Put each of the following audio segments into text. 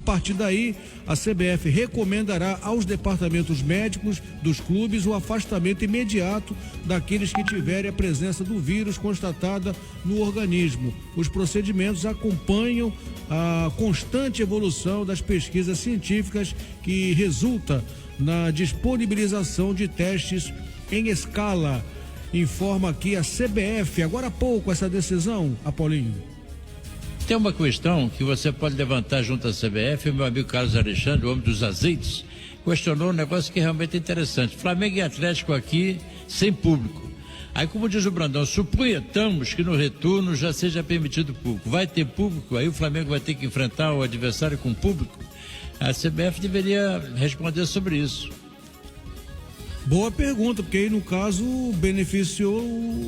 A partir daí, a CBF recomendará aos departamentos médicos dos clubes o afastamento imediato daqueles que tiverem a presença do vírus constatada no organismo. Os procedimentos acompanham a constante evolução das pesquisas científicas que resulta na disponibilização de testes em escala. Informa aqui a CBF. Agora há pouco essa decisão, Apolinho. Tem uma questão que você pode levantar junto à CBF. O meu amigo Carlos Alexandre, o homem dos azeites, questionou um negócio que realmente é interessante. Flamengo e Atlético aqui sem público. Aí, como diz o Brandão, suponhamos que no retorno já seja permitido público. Vai ter público, aí o Flamengo vai ter que enfrentar o adversário com público? A CBF deveria responder sobre isso. Boa pergunta, porque aí no caso beneficiou.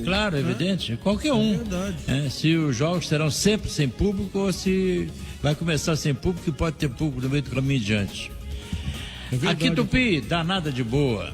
Claro, evidente, qualquer um. É verdade. Se os jogos serão sempre sem público ou se vai começar sem público e pode ter público no meio do caminho em diante. É verdade. Aqui Tupi, danada de boa.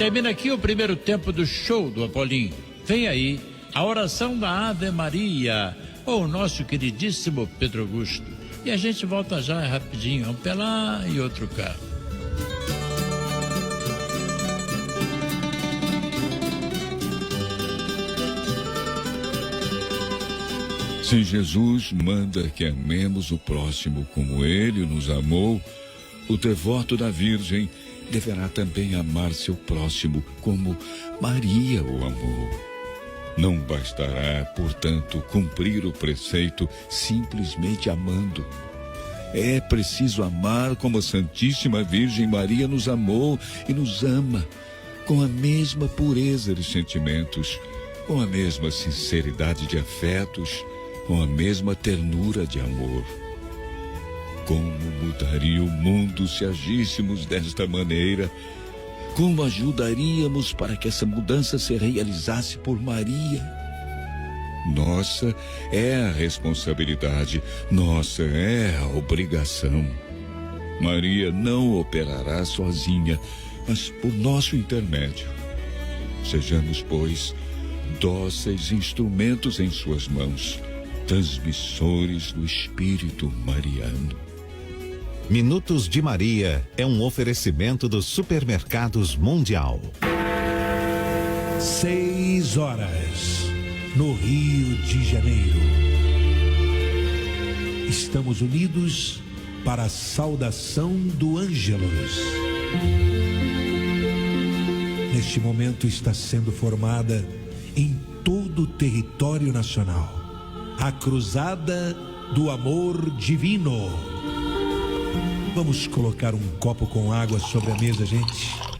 Termina aqui o primeiro tempo do show do Apolinho. Vem aí a oração da Ave Maria, ou o nosso queridíssimo Pedro Augusto. E a gente volta já rapidinho, um pé lá e outro cá. Se Jesus manda que amemos o próximo como ele nos amou, o devoto da Virgem deverá também amar seu próximo como Maria o amou. Não bastará, portanto, cumprir o preceito simplesmente amando. É preciso amar como a Santíssima Virgem Maria nos amou e nos ama, com a mesma pureza de sentimentos, com a mesma sinceridade de afetos, com a mesma ternura de amor. Como mudaria o mundo se agíssemos desta maneira? Como ajudaríamos para que essa mudança se realizasse por Maria? Nossa é a responsabilidade, nossa é a obrigação. Maria não operará sozinha, mas por nosso intermédio. Sejamos, pois, dóceis instrumentos em suas mãos, transmissores do Espírito Mariano. Minutos de Maria é um oferecimento dos Supermercados Mundial. 6 horas, no Rio de Janeiro. Estamos unidos para a saudação do Ângelus. Neste momento está sendo formada em todo o território nacional a Cruzada do Amor Divino. Vamos colocar um copo com água sobre a mesa, gente.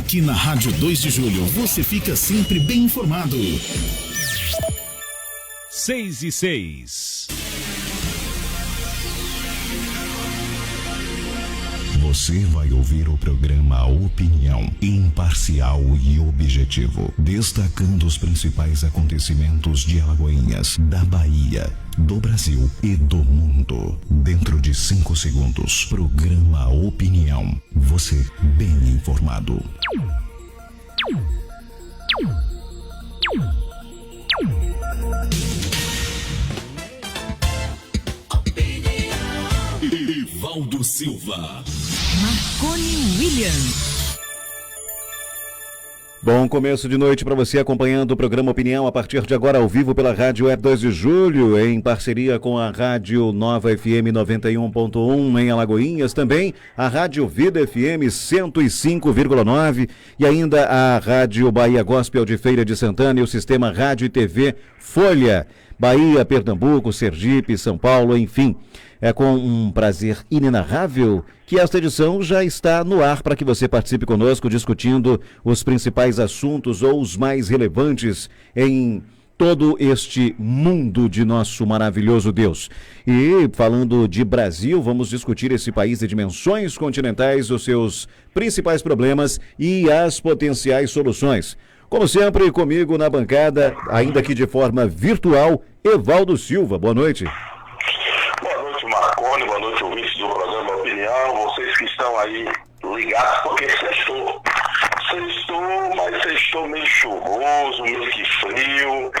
Aqui na Rádio 2 de Julho, você fica sempre bem informado. 6:06. Você vai ouvir o programa Opinião, imparcial e objetivo, destacando os principais acontecimentos de Alagoinhas, da Bahia, do Brasil e do mundo. Dentro de 5 segundos, programa Opinião. Você bem informado. Evaldo Silva. Marconi Williams. Bom começo de noite para você acompanhando o programa Opinião a partir de agora ao vivo pela Rádio Web 2 de Julho, em parceria com a Rádio Nova FM 91.1 em Alagoinhas, também a Rádio Vida FM 105,9 e ainda a Rádio Bahia Gospel de Feira de Santana e o sistema Rádio e TV Folha, Bahia, Pernambuco, Sergipe, São Paulo, enfim. É com um prazer inenarrável que esta edição já está no ar para que você participe conosco discutindo os principais assuntos ou os mais relevantes em todo este mundo de nosso maravilhoso Deus. E falando de Brasil, vamos discutir esse país de dimensões continentais, os seus principais problemas e as potenciais soluções. Como sempre, comigo na bancada, ainda que de forma virtual, Evaldo Silva. Boa noite. Marconi, boa noite, ouvintes do programa Opinião, vocês que estão aí ligados, porque sextou, mas sextou meio chuvoso, meio que frio,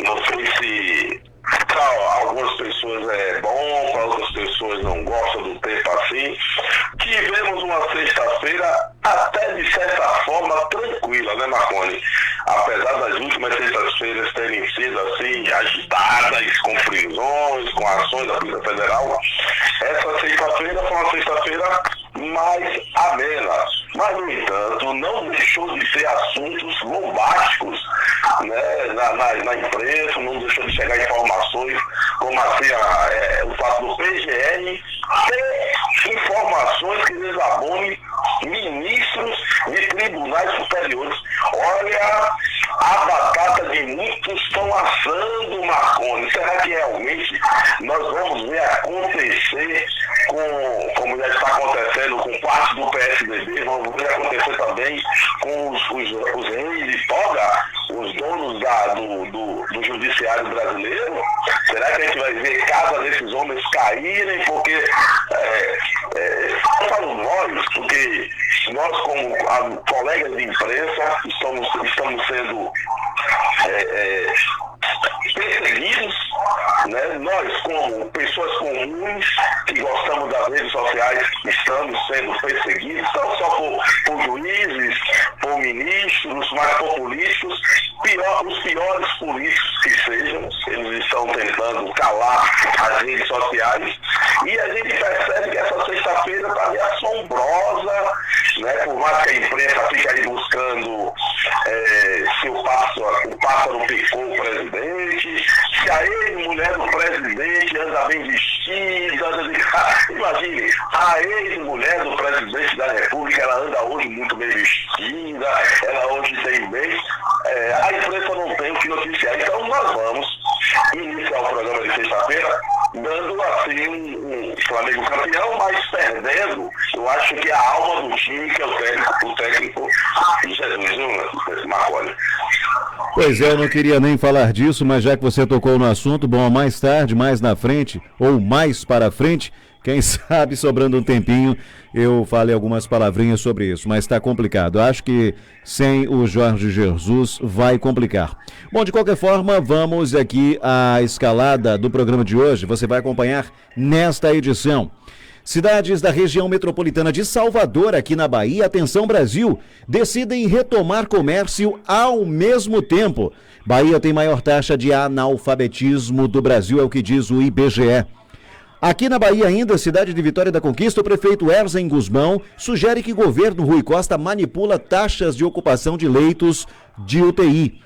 não sei se para algumas pessoas é bom, para outras pessoas não gostam do tempo assim. Tivemos uma sexta-feira até de certa forma tranquila, né, Marconi? Apesar das últimas sextas-feiras terem sido assim, agitadas, com prisões, com ações da Polícia Federal, essa sexta-feira foi uma sexta-feira mais amena. Mas, no entanto, não deixou de ser assuntos bombásticos, né, na imprensa, não deixou de chegar informações como assim o fato do PGR ter informações que desabonem ministros de tribunais superiores. Olha, a batata de muitos estão assando, Marconi. Será que realmente nós vamos ver acontecer como já está acontecendo com parte do PSDB, vamos ver acontecer também com os reis de toga, os donos do judiciário brasileiro? Será que a gente vai ver casa desses homens caírem? Porque para nós, porque nós como colegas de imprensa estamos sendo perseguidos, né? Nós como pessoas comuns que gostamos das redes sociais estamos sendo perseguidos, não só por juízes, por ministros, mas por políticos, os piores políticos que sejam, eles estão tentando calar as redes sociais, e a gente percebe que essa sexta-feira está meio assombrosa, né? Por mais que a imprensa fique aí buscando se o pássaro picou o presidente, se a ex-mulher do presidente anda bem vestida, imagine, a ex-mulher do presidente da República, ela anda hoje muito bem vestida, ela hoje tem bem, a imprensa não tem o que noticiar. Então nós vamos iniciar o programa de sexta-feira dando assim um Flamengo campeão, mas perdendo, eu acho que a alma do time, que é o técnico Jesus, Marconi. Pois é, eu não queria nem falar disso, mas já que você tocou no assunto, bom, mais tarde, mais na frente, ou mais para frente, quem sabe, sobrando um tempinho, eu falei algumas palavrinhas sobre isso, mas está complicado. Acho que sem o Jorge Jesus vai complicar. Bom, de qualquer forma, vamos aqui à escalada do programa de hoje. Você vai acompanhar nesta edição. Cidades da região metropolitana de Salvador, aqui na Bahia, atenção Brasil, decidem retomar comércio ao mesmo tempo. Bahia tem maior taxa de analfabetismo do Brasil, é o que diz o IBGE. Aqui na Bahia ainda, cidade de Vitória da Conquista, o prefeito Erzen Guzmão sugere que o governo Rui Costa manipula taxas de ocupação de leitos de UTI.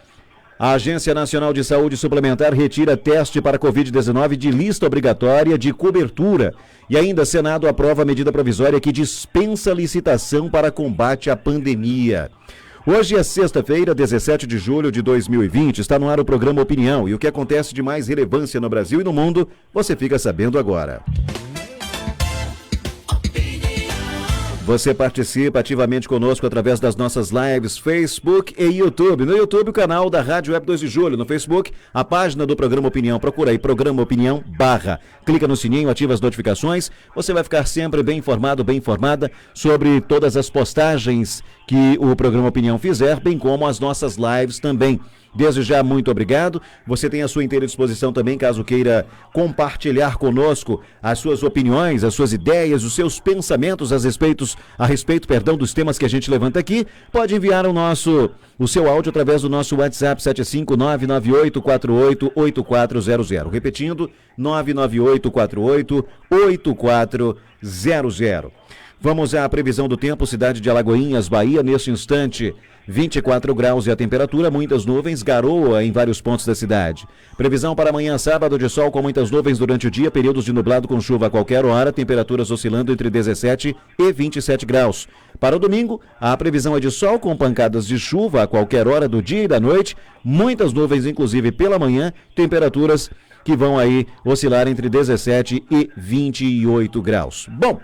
A Agência Nacional de Saúde Suplementar retira teste para Covid-19 de lista obrigatória de cobertura. E ainda, Senado aprova a medida provisória que dispensa licitação para combate à pandemia. Hoje é sexta-feira, 17 de julho de 2020. Está no ar o programa Opinião. E o que acontece de mais relevância no Brasil e no mundo, você fica sabendo agora. Você participa ativamente conosco através das nossas lives Facebook e YouTube. No YouTube, o canal da Rádio Web 2 de Julho. No Facebook, a página do Programa Opinião. Procura aí, Programa Opinião /. Clica no sininho, ativa as notificações. Você vai ficar sempre bem informado, bem informada sobre todas as postagens que o Programa Opinião fizer, bem como as nossas lives também. Desde já, muito obrigado. Você tem à sua inteira disposição também, caso queira compartilhar conosco as suas opiniões, as suas ideias, os seus pensamentos a respeito dos temas que a gente levanta aqui. Pode enviar o seu áudio através do nosso WhatsApp 75998488400. Repetindo, 998488400. Vamos à previsão do tempo, cidade de Alagoinhas, Bahia, neste instante, 24 graus e a temperatura, muitas nuvens, garoa em vários pontos da cidade. Previsão para amanhã, sábado, de sol com muitas nuvens durante o dia, períodos de nublado com chuva a qualquer hora, temperaturas oscilando entre 17 e 27 graus. Para o domingo, a previsão é de sol com pancadas de chuva a qualquer hora do dia e da noite, muitas nuvens, inclusive pela manhã, temperaturas que vão aí oscilar entre 17 e 28 graus. Bom,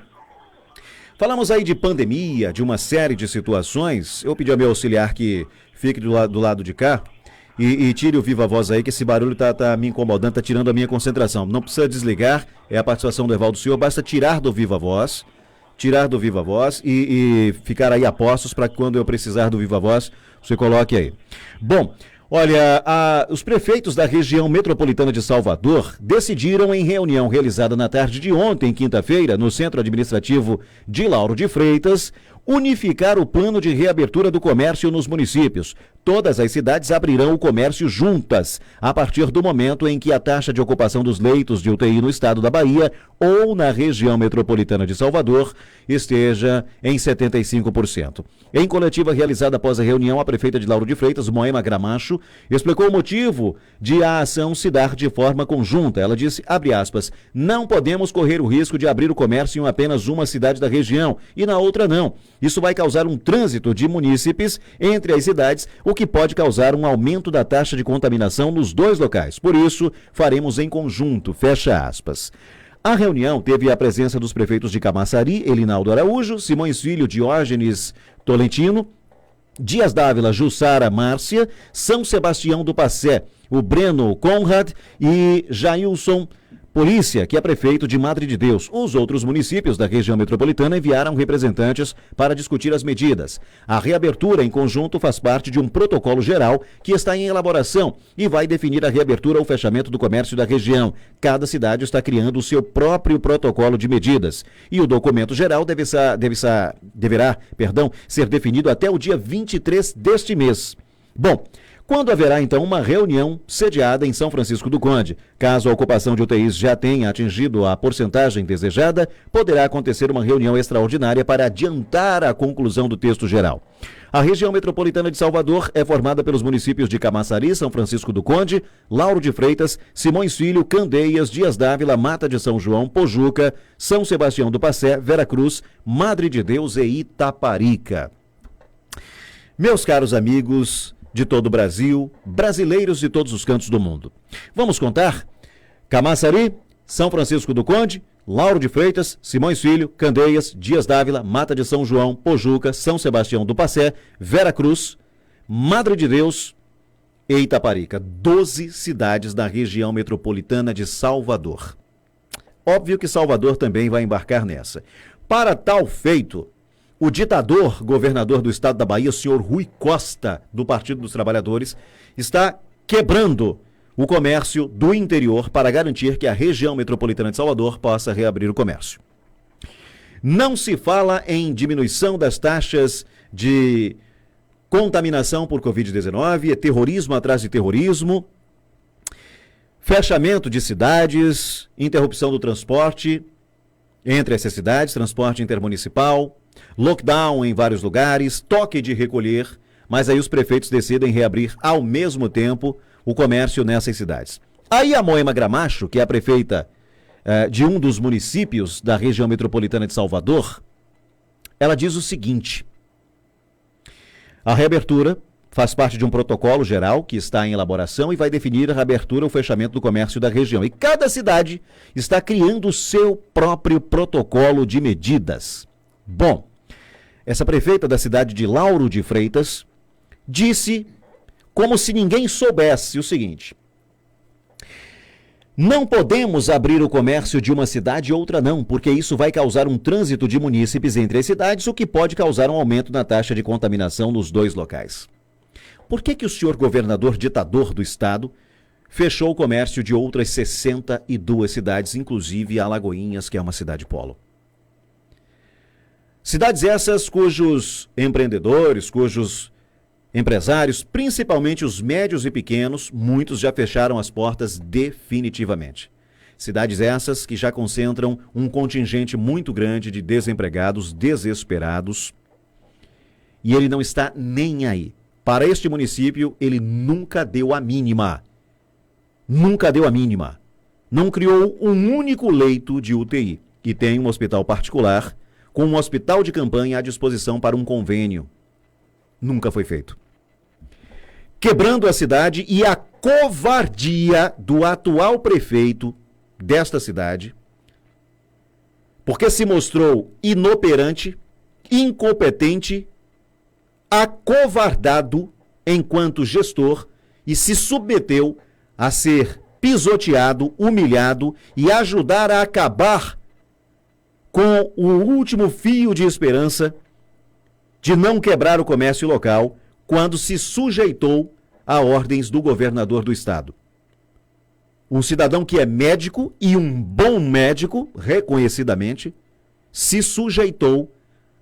falamos aí de pandemia, de uma série de situações. Eu pedi ao meu auxiliar que fique do lado de cá e tire o viva voz aí, que esse barulho tá me incomodando, tá tirando a minha concentração. Não precisa desligar, é a participação do Evaldo Senhor, basta tirar do viva voz e ficar aí a postos para que quando eu precisar do viva voz, você coloque aí. Bom, olha, os prefeitos da região metropolitana de Salvador decidiram em reunião realizada na tarde de ontem, quinta-feira, no Centro Administrativo de Lauro de Freitas, unificar o plano de reabertura do comércio nos municípios. Todas as cidades abrirão o comércio juntas, a partir do momento em que a taxa de ocupação dos leitos de UTI no estado da Bahia ou na região metropolitana de Salvador esteja em 75%. Em coletiva realizada após a reunião, a prefeita de Lauro de Freitas, Moema Gramacho, explicou o motivo de a ação se dar de forma conjunta. Ela disse, abre aspas, não podemos correr o risco de abrir o comércio em apenas uma cidade da região e na outra não. Isso vai causar um trânsito de munícipes entre as cidades, o que pode causar um aumento da taxa de contaminação nos dois locais. Por isso, faremos em conjunto, fecha aspas. A reunião teve a presença dos prefeitos de Camaçari, Elinaldo Araújo, Simões Filho, Diógenes Tolentino, Dias Dávila, Jussara Márcia, São Sebastião do Passé, o Breno Conrad e Jailson Polícia, que é prefeito de Madre de Deus. Os outros municípios da região metropolitana enviaram representantes para discutir as medidas. A reabertura em conjunto faz parte de um protocolo geral que está em elaboração e vai definir a reabertura ou fechamento do comércio da região. Cada cidade está criando o seu próprio protocolo de medidas. E o documento geral deverá ser definido até o dia 23 deste mês. Bom, quando haverá, então, uma reunião sediada em São Francisco do Conde. Caso a ocupação de UTIs já tenha atingido a porcentagem desejada, poderá acontecer uma reunião extraordinária para adiantar a conclusão do texto geral. A região metropolitana de Salvador é formada pelos municípios de Camaçari, São Francisco do Conde, Lauro de Freitas, Simões Filho, Candeias, Dias Dávila, Mata de São João, Pojuca, São Sebastião do Passé, Veracruz, Madre de Deus e Itaparica. Meus caros amigos de todo o Brasil, brasileiros de todos os cantos do mundo. Vamos contar? Camaçari, São Francisco do Conde, Lauro de Freitas, Simões Filho, Candeias, Dias Dávila, Mata de São João, Pojuca, São Sebastião do Passé, Veracruz, Madre de Deus e Itaparica. 12 cidades da região metropolitana de Salvador. Óbvio que Salvador também vai embarcar nessa. Para tal feito, o ditador governador do estado da Bahia, o senhor Rui Costa, do Partido dos Trabalhadores, está quebrando o comércio do interior para garantir que a região metropolitana de Salvador possa reabrir o comércio. Não se fala em diminuição das taxas de contaminação por Covid-19, é terrorismo atrás de terrorismo, fechamento de cidades, interrupção do transporte entre essas cidades, transporte intermunicipal, lockdown em vários lugares, toque de recolher, mas aí os prefeitos decidem reabrir ao mesmo tempo o comércio nessas cidades. Aí a Moema Gramacho, que é a prefeita de um dos municípios da região metropolitana de Salvador, ela diz o seguinte: a reabertura faz parte de um protocolo geral que está em elaboração e vai definir a reabertura ou fechamento do comércio da região. E cada cidade está criando o seu próprio protocolo de medidas. Bom, essa prefeita da cidade de Lauro de Freitas disse, como se ninguém soubesse, o seguinte: não podemos abrir o comércio de uma cidade e outra não, porque isso vai causar um trânsito de munícipes entre as cidades, o que pode causar um aumento na taxa de contaminação nos dois locais. Por que o senhor governador ditador do estado fechou o comércio de outras 62 cidades, inclusive Alagoinhas, que é uma cidade polo? Cidades essas cujos empreendedores, cujos empresários, principalmente os médios e pequenos, muitos já fecharam as portas definitivamente. Cidades essas que já concentram um contingente muito grande de desempregados, desesperados, e ele não está nem aí. Para este município, ele nunca deu a mínima. Nunca deu a mínima. Não criou um único leito de UTI. E tem um hospital particular com um hospital de campanha à disposição para um convênio. Nunca foi feito. Quebrando a cidade e a covardia do atual prefeito desta cidade, porque se mostrou inoperante, incompetente, acovardado enquanto gestor e se submeteu a ser pisoteado, humilhado e ajudar a acabar com o último fio de esperança de não quebrar o comércio local quando se sujeitou a ordens do governador do estado. Um cidadão que é médico e um bom médico, reconhecidamente, se sujeitou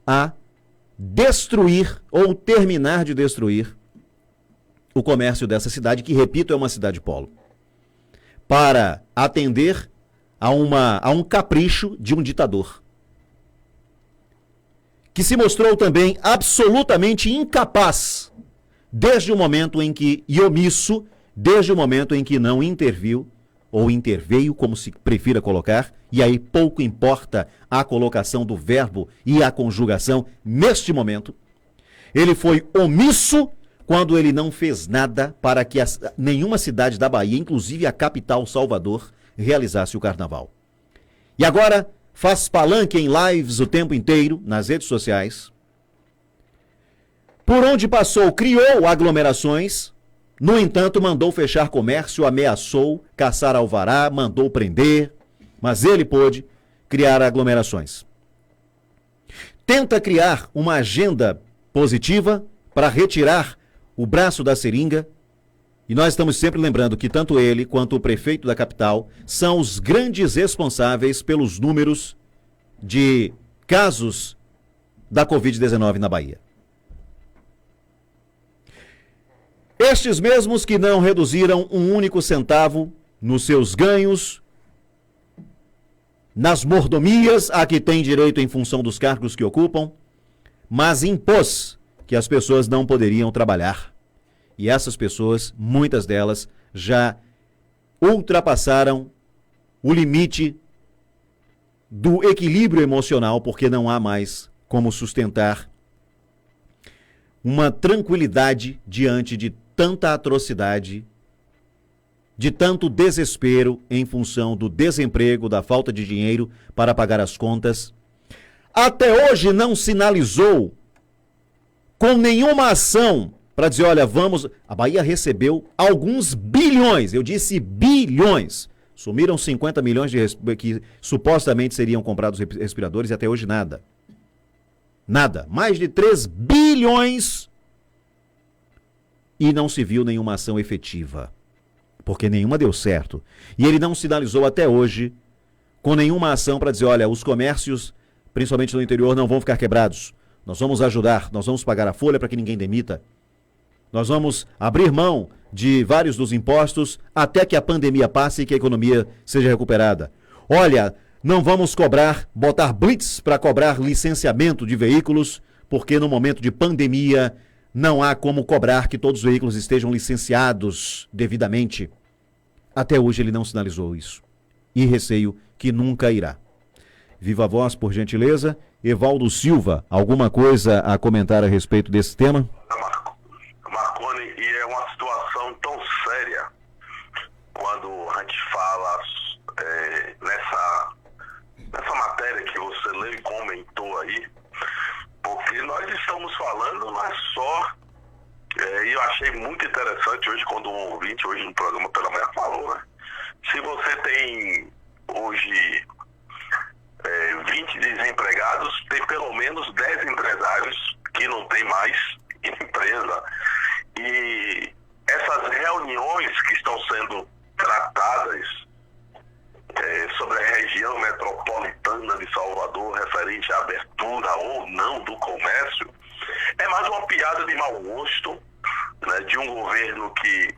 a destruir ou terminar de destruir o comércio dessa cidade, que, repito, é uma cidade polo, para atender a um capricho de um ditador, que se mostrou também absolutamente incapaz desde o momento em que, e omisso, desde o momento em que não interviu, ou interveio, como se prefira colocar, e aí pouco importa a colocação do verbo e a conjugação neste momento. Ele foi omisso quando ele não fez nada para que nenhuma cidade da Bahia, inclusive a capital Salvador, realizasse o carnaval. E agora faz palanque em lives o tempo inteiro, nas redes sociais. Por onde passou, criou aglomerações. No entanto, mandou fechar comércio, ameaçou caçar alvará, mandou prender, mas ele pôde criar aglomerações. Tenta criar uma agenda positiva para retirar o braço da seringa, e nós estamos sempre lembrando que tanto ele quanto o prefeito da capital são os grandes responsáveis pelos números de casos da Covid-19 na Bahia. Estes mesmos que não reduziram um único centavo nos seus ganhos, nas mordomias a que têm direito em função dos cargos que ocupam, mas impôs que as pessoas não poderiam trabalhar. E essas pessoas, muitas delas, já ultrapassaram o limite do equilíbrio emocional, porque não há mais como sustentar uma tranquilidade diante de tanta atrocidade, de tanto desespero em função do desemprego, da falta de dinheiro para pagar as contas. Até hoje não sinalizou com nenhuma ação para dizer, olha, vamos... A Bahia recebeu alguns bilhões, eu disse bilhões. Sumiram 50 milhões que supostamente seriam comprados respiradores e até hoje nada. Nada. Mais de 3 bilhões e não se viu nenhuma ação efetiva, porque nenhuma deu certo. E ele não sinalizou até hoje com nenhuma ação para dizer, olha, os comércios, principalmente no interior, não vão ficar quebrados. Nós vamos ajudar, nós vamos pagar a folha para que ninguém demita. Nós vamos abrir mão de vários dos impostos até que a pandemia passe e que a economia seja recuperada. Olha, não vamos botar blitz para cobrar licenciamento de veículos, porque no momento de pandemia Não há como cobrar que todos os veículos estejam licenciados devidamente. Até hoje ele não sinalizou isso. E receio que nunca irá. Viva a voz, por gentileza. Evaldo Silva, alguma coisa a comentar a respeito desse tema? Marconi, e é uma situação tão séria quando a gente fala nessa matéria que você leu e comentou aí, porque nós estamos falando, não é só, e eu achei muito interessante hoje quando um ouvinte, hoje no programa pela manhã, falou, né? Se você tem hoje 20 desempregados, tem pelo menos 10 empresários que não tem mais empresa. E essas reuniões que estão sendo tratadas sobre a região metropolitana de Salvador, referente à abertura ou não do comércio, é mais uma piada de mau gosto, né, de um governo que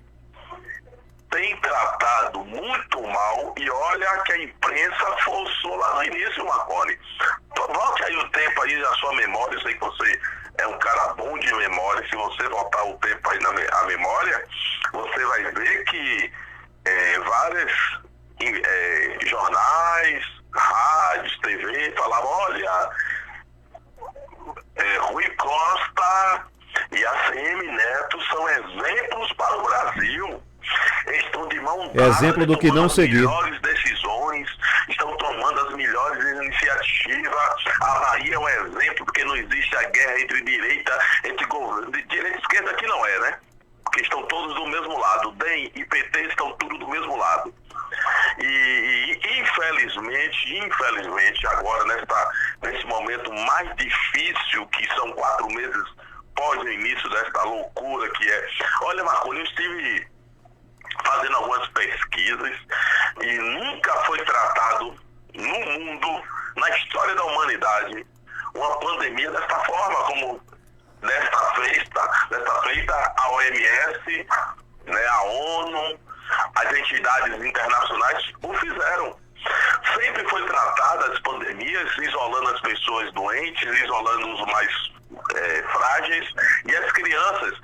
tem tratado muito mal, e olha que a imprensa forçou lá no início, Marconi. Volte aí o tempo aí na sua memória, eu sei que você é um cara bom de memória, se você voltar o tempo aí na memória, você vai ver que várias jornais, rádios, TV, falavam, olha, Rui Costa e ACM Neto são exemplos para o Brasil. Estão de mão dada, exemplo do que não seguir. As melhores decisões, estão tomando as melhores iniciativas. A Bahia é um exemplo, porque não existe a guerra entre direita e esquerda, aqui não é, né? Porque estão todos do mesmo lado. DEM e PT estão tudo do mesmo lado. E infelizmente, agora nesse momento mais difícil, que são 4 meses pós o início desta loucura que é. Olha, Marconi, eu estive fazendo algumas pesquisas e nunca foi tratado no mundo, na história da humanidade, uma pandemia desta forma, como desta feita a OMS, né, a ONU, as entidades internacionais o fizeram. Sempre foi tratada as pandemias, isolando as pessoas doentes, isolando os mais frágeis, e as crianças.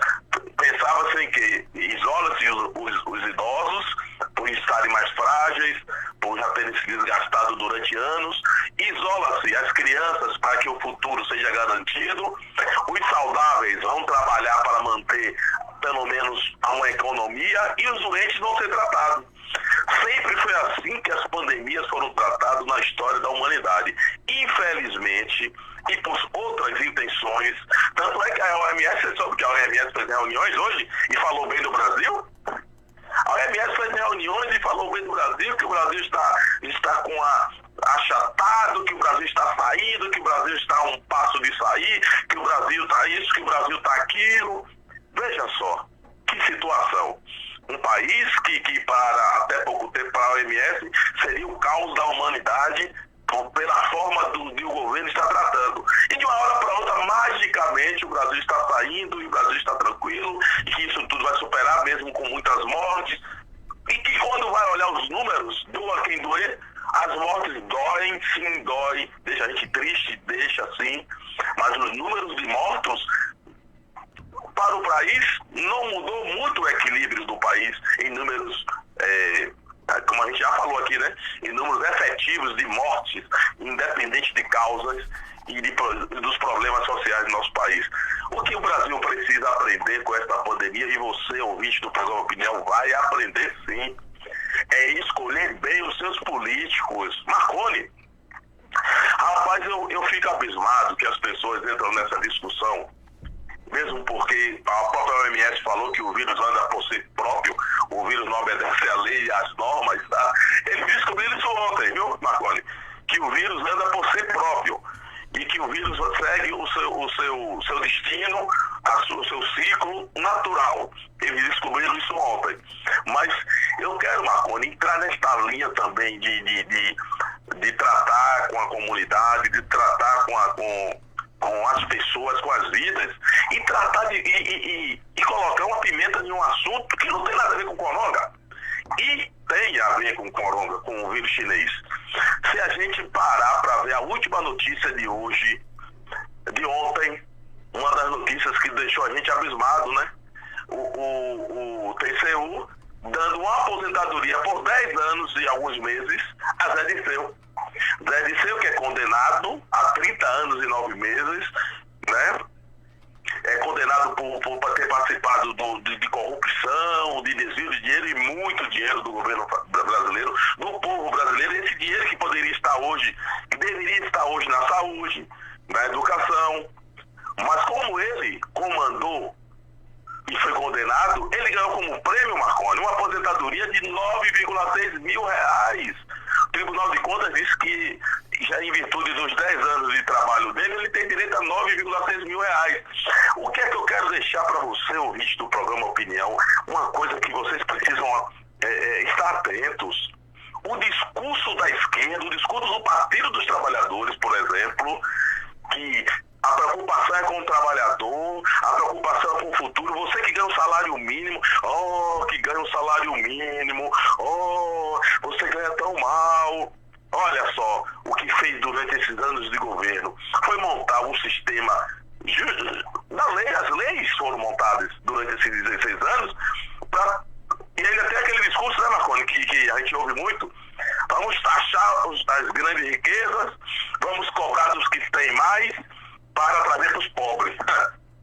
Pensava-se em que isola-se os idosos por estarem mais frágeis, por já terem se desgastado durante anos, isola-se as crianças para que o futuro seja garantido, os saudáveis vão trabalhar para manter pelo menos uma economia, e os doentes vão ser tratados. Sempre foi assim que as pandemias foram tratadas na história da humanidade. Infelizmente, e por outras intenções, tanto é que a OMS, você sabe que a OMS fez reuniões hoje e falou bem do Brasil? A OMS fez reuniões e falou bem do Brasil, que o Brasil está com achatado, que o Brasil está saindo, que o Brasil está a um passo de sair, que o Brasil está isso, que o Brasil está aquilo. Veja só, que situação. Um país que para até pouco tempo para a OMS seria o caos da humanidade, pela forma que o governo está tratando. E de uma hora para outra, magicamente, o Brasil está saindo e o Brasil está tranquilo, e que isso tudo vai superar, mesmo com muitas mortes. E que quando vai olhar os números, doa quem doer, as mortes doem, sim, dói, deixa a gente triste, deixa assim, mas os números de mortos para o país não mudou muito o equilíbrio do país em números, como a gente já falou aqui, né? Em números efetivos de mortes, independente de causas e dos problemas sociais do nosso país. O que o Brasil precisa aprender com esta pandemia, e você, ouvinte do programa Opinião, vai aprender sim, é escolher bem os seus políticos. Marconi, rapaz, eu fico abismado que as pessoas entram nessa discussão, mesmo porque a própria OMS falou que o vírus anda por si próprio, o vírus não obedece à lei e às normas, tá? Eles descobriram isso ontem, viu, Marconi? Que o vírus anda por si próprio e que o vírus segue o seu destino, o seu ciclo natural. Eles descobriram isso ontem. Mas eu quero, Marconi, entrar nesta linha também de tratar com a comunidade, de tratar com as pessoas, com as vidas, e tratar e colocar uma pimenta em um assunto que não tem nada a ver com coronga. E tem a ver com coronga, com o vírus chinês. Se a gente parar para ver a última notícia de hoje, de ontem, uma das notícias que deixou a gente abismado, né? O TCU dando uma aposentadoria por 10 anos e alguns meses a Zé Disseu. Zé Disseu, que é condenado a 30 anos e 9 meses, né? É condenado por ter participado de corrupção, de desvio de dinheiro e muito dinheiro do governo brasileiro, do povo brasileiro, esse dinheiro que poderia estar hoje, que deveria estar hoje na saúde, na educação. Mas como ele comandou e foi condenado, ele ganhou como prêmio, Marconi, uma aposentadoria de 9,6 mil reais. O Tribunal de Contas disse que, já em virtude dos 10 anos de trabalho dele, ele tem direito a 9,6 mil reais. O que é que eu quero deixar para você, ouvinte do programa Opinião, uma coisa que vocês precisam estar atentos. O discurso da esquerda, o discurso do Partido dos Trabalhadores, por exemplo, que a preocupação é com o trabalhador, a preocupação é com o futuro. Você que ganha um salário mínimo, que ganha um salário mínimo, você ganha tão mal. Olha só, o que fez durante esses anos de governo foi montar um sistema da lei. As leis foram montadas durante esses 16 anos e ainda tem aquele discurso, né, Marconi, que a gente ouve muito. Vamos taxar as grandes riquezas, vamos cobrar dos que têm mais para trazer para os pobres.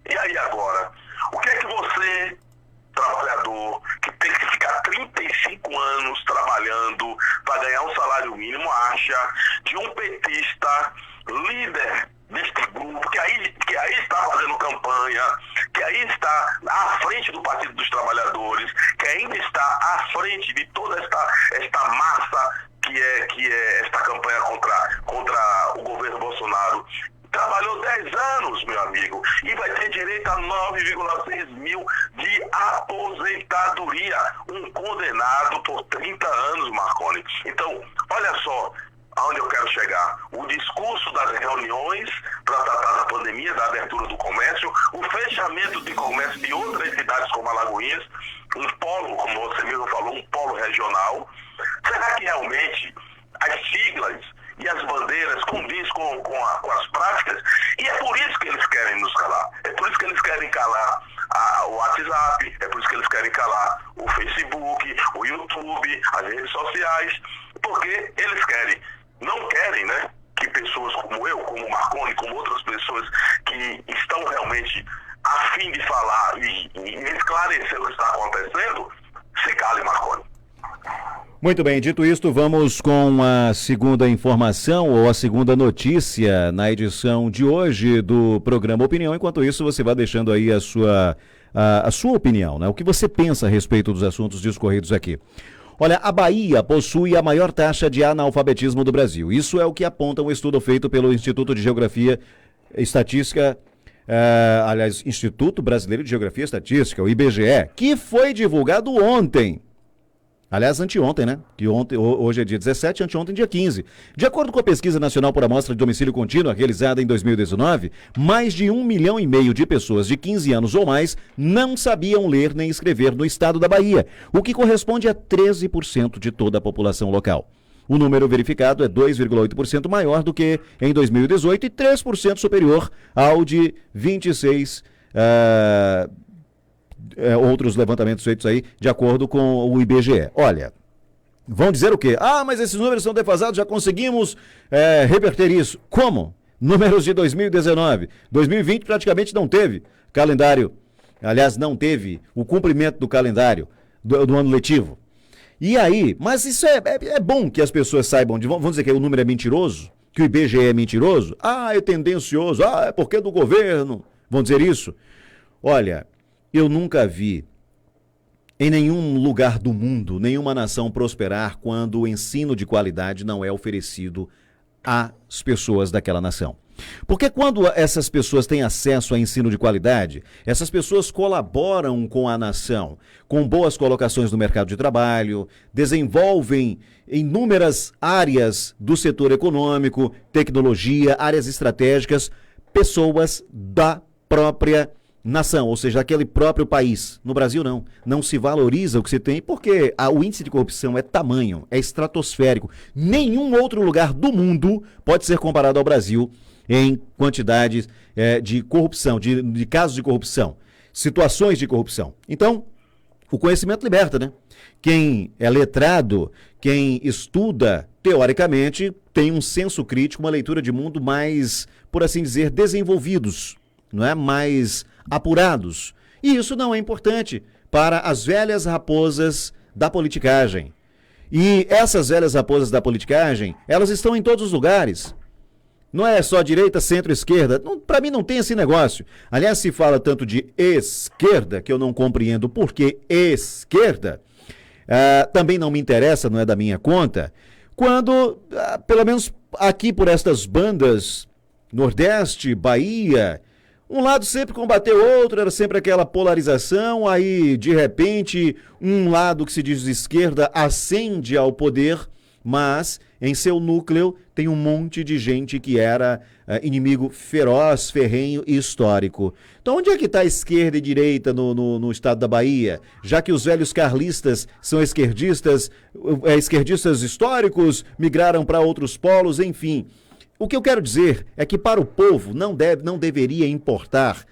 E aí agora? O que é que você, trabalhador, que tem que ficar 35 anos trabalhando para ganhar um salário mínimo, acha de um petista líder deste grupo, que aí está fazendo campanha, que aí está à frente do Partido dos Trabalhadores, que ainda está à frente de toda esta massa que é esta campanha contra o governo Bolsonaro? Trabalhou 10 anos, meu amigo, e vai ter direito a 9,6 mil de aposentadoria. Um condenado por 30 anos, Marconi. Então, olha só aonde eu quero chegar. O discurso das reuniões para tratar da pandemia, da abertura do comércio, o fechamento de comércio de outras cidades como Alagoinhas, um polo, como você mesmo falou, um polo regional. Será que realmente as siglas e as bandeiras condiz com as práticas? E é por isso que eles querem nos calar. É por isso que eles querem calar o WhatsApp, é por isso que eles querem calar o Facebook, o YouTube, as redes sociais, porque eles não querem, né, que pessoas como eu, como o Marconi, como outras pessoas que estão realmente a fim de falar e esclarecer o que está acontecendo, se calem, Marconi. Muito bem, dito isto, vamos com a segunda informação ou a segunda notícia na edição de hoje do programa Opinião. Enquanto isso, você vai deixando aí a sua opinião, né? O que você pensa a respeito dos assuntos discorridos aqui. Olha, a Bahia possui a maior taxa de analfabetismo do Brasil. Isso é o que aponta um estudo feito pelo Instituto de Geografia e Estatística, Instituto Brasileiro de Geografia e Estatística, o IBGE, que foi divulgado ontem. Aliás, anteontem, né? Que hoje é dia 17, anteontem dia 15. De acordo com a Pesquisa Nacional por Amostra de Domicílio Contínuo, realizada em 2019, mais de 1,5 milhão de pessoas de 15 anos ou mais não sabiam ler nem escrever no estado da Bahia, o que corresponde a 13% de toda a população local. O número verificado é 2,8% maior do que em 2018 e 3% superior ao de 26 outros levantamentos feitos aí de acordo com o IBGE. Olha, vão dizer o quê? Mas esses números são defasados, já conseguimos reverter isso. Como? Números de 2019. 2020 praticamente não teve calendário, aliás, não teve o cumprimento do calendário do ano letivo. E aí, mas isso é bom que as pessoas saibam, vamos dizer que o número é mentiroso, que o IBGE é mentiroso, é tendencioso, é porque é do governo, vão dizer isso. Olha, eu nunca vi em nenhum lugar do mundo, nenhuma nação prosperar quando o ensino de qualidade não é oferecido às pessoas daquela nação. Porque quando essas pessoas têm acesso a ensino de qualidade, essas pessoas colaboram com a nação, com boas colocações no mercado de trabalho, desenvolvem inúmeras áreas do setor econômico, tecnologia, áreas estratégicas, pessoas da própria nação, ou seja, daquele próprio país. No Brasil não se valoriza o que se tem porque o índice de corrupção é tamanho, é estratosférico. Nenhum outro lugar do mundo pode ser comparado ao Brasil em quantidades de corrupção, de casos de corrupção, situações de corrupção. Então, o conhecimento liberta, né? Quem é letrado, quem estuda, teoricamente, tem um senso crítico, uma leitura de mundo mais, por assim dizer, desenvolvidos, não é? Mais apurados. E isso não é importante para as velhas raposas da politicagem. E essas velhas raposas da politicagem, elas estão em todos os lugares. Não é só direita, centro, esquerda. Para mim não tem esse negócio. Aliás, se fala tanto de esquerda, que eu não compreendo por que esquerda, também não me interessa, não é da minha conta, quando, pelo menos aqui por estas bandas, Nordeste, Bahia, um lado sempre combateu o outro, era sempre aquela polarização, aí de repente um lado que se diz de esquerda ascende ao poder, mas em seu núcleo tem um monte de gente que era inimigo feroz, ferrenho e histórico. Então onde é que está a esquerda e direita no estado da Bahia? Já que os velhos carlistas são esquerdistas históricos, migraram para outros polos, enfim. O que eu quero dizer é que para o povo não deveria importar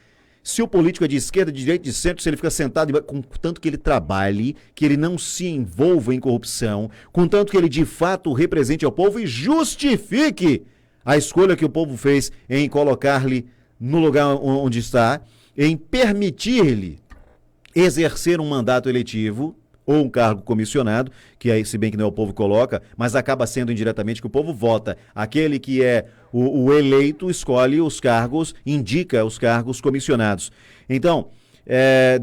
se o político é de esquerda, de direita, de centro, se ele fica sentado, contanto que ele trabalhe, que ele não se envolva em corrupção, contanto que ele de fato represente ao povo e justifique a escolha que o povo fez em colocar-lhe no lugar onde está, em permitir-lhe exercer um mandato eletivo ou um cargo comissionado, que aí, se bem que não é o povo que coloca, mas acaba sendo indiretamente que o povo vota. Aquele que é o eleito escolhe os cargos, indica os cargos comissionados. Então,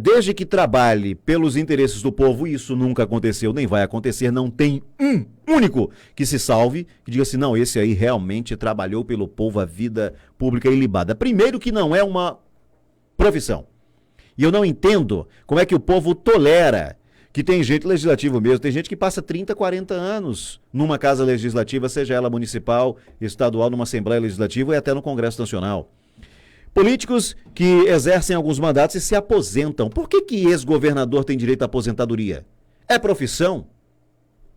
desde que trabalhe pelos interesses do povo, isso nunca aconteceu, nem vai acontecer, não tem um único que se salve, que diga assim, não, esse aí realmente trabalhou pelo povo a vida pública ilibada. Primeiro que não é uma profissão. E eu não entendo como é que o povo tolera que tem gente legislativo mesmo, tem gente que passa 30, 40 anos numa casa legislativa, seja ela municipal, estadual, numa Assembleia Legislativa e até no Congresso Nacional. Políticos que exercem alguns mandatos e se aposentam. Por que ex-governador tem direito à aposentadoria? É profissão?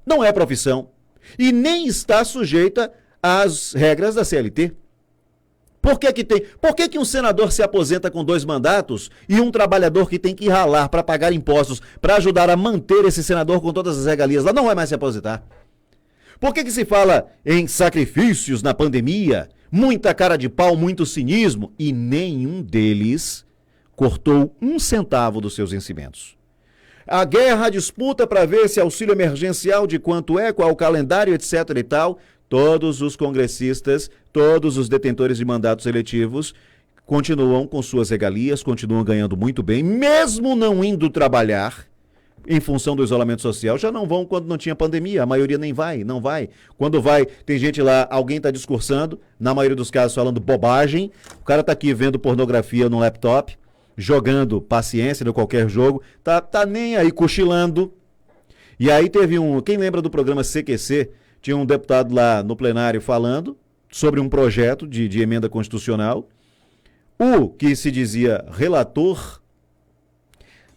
Não é profissão. E nem está sujeita às regras da CLT. Por que um senador se aposenta com 2 mandatos e um trabalhador que tem que ralar para pagar impostos para ajudar a manter esse senador com todas as regalias lá não vai mais se aposentar? Por que se fala em sacrifícios na pandemia, muita cara de pau, muito cinismo e nenhum deles cortou 1 centavo dos seus vencimentos? A guerra, a disputa para ver se auxílio emergencial de quanto é, qual o calendário, etc e tal. Todos os congressistas, todos os detentores de mandatos eletivos continuam com suas regalias, continuam ganhando muito bem, mesmo não indo trabalhar em função do isolamento social. Já não vão quando não tinha pandemia, a maioria nem vai, não vai. Quando vai, tem gente lá, alguém está discursando, na maioria dos casos falando bobagem, o cara está aqui vendo pornografia no laptop, jogando paciência no qualquer jogo, tá nem aí cochilando. E aí teve quem lembra do programa CQC? Tinha um deputado lá no plenário falando sobre um projeto de emenda constitucional. O que se dizia relator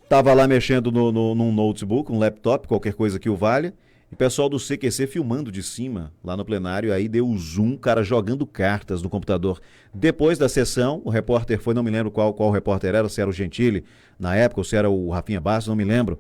estava lá mexendo num notebook, um laptop, qualquer coisa que o valha. E o pessoal do CQC filmando de cima lá no plenário. Aí deu o zoom, cara jogando cartas no computador. Depois da sessão, o repórter foi, não me lembro qual repórter era, se era o Gentili na época, ou se era o Rafinha Bastos, não me lembro.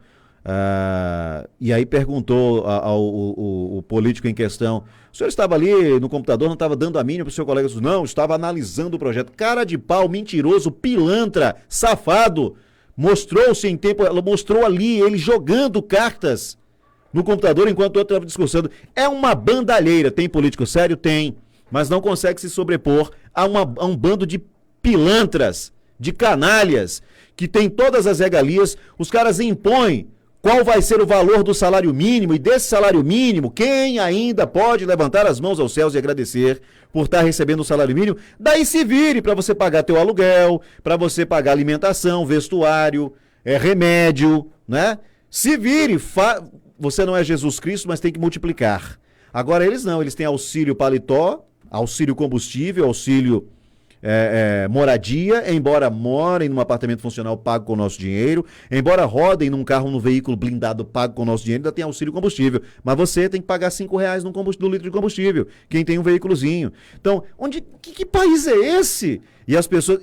E aí perguntou ao político em questão, o senhor estava ali no computador, não estava dando a mínima para o seu colega? Não, estava analisando o projeto. Cara de pau, mentiroso, pilantra, safado. Mostrou-se em tempo, ela mostrou ali ele jogando cartas no computador enquanto o outro estava discursando. É uma bandalheira. Tem político sério? Tem. Mas não consegue se sobrepor a um bando de pilantras, de canalhas, que tem todas as regalias. Os caras impõem qual vai ser o valor do salário mínimo, e desse salário mínimo, quem ainda pode levantar as mãos aos céus e agradecer por estar recebendo o salário mínimo, daí se vire para você pagar teu aluguel, para você pagar alimentação, vestuário, remédio, né? Se vire, você não é Jesus Cristo, mas tem que multiplicar. Agora eles não, eles têm auxílio paletó, auxílio combustível, auxílio moradia, embora morem num apartamento funcional pago com o nosso dinheiro, embora rodem num carro, num veículo blindado pago com o nosso dinheiro, ainda tem auxílio combustível. Mas você tem que pagar R$5 no litro de combustível, quem tem um veículozinho. Então, que país é esse? E as pessoas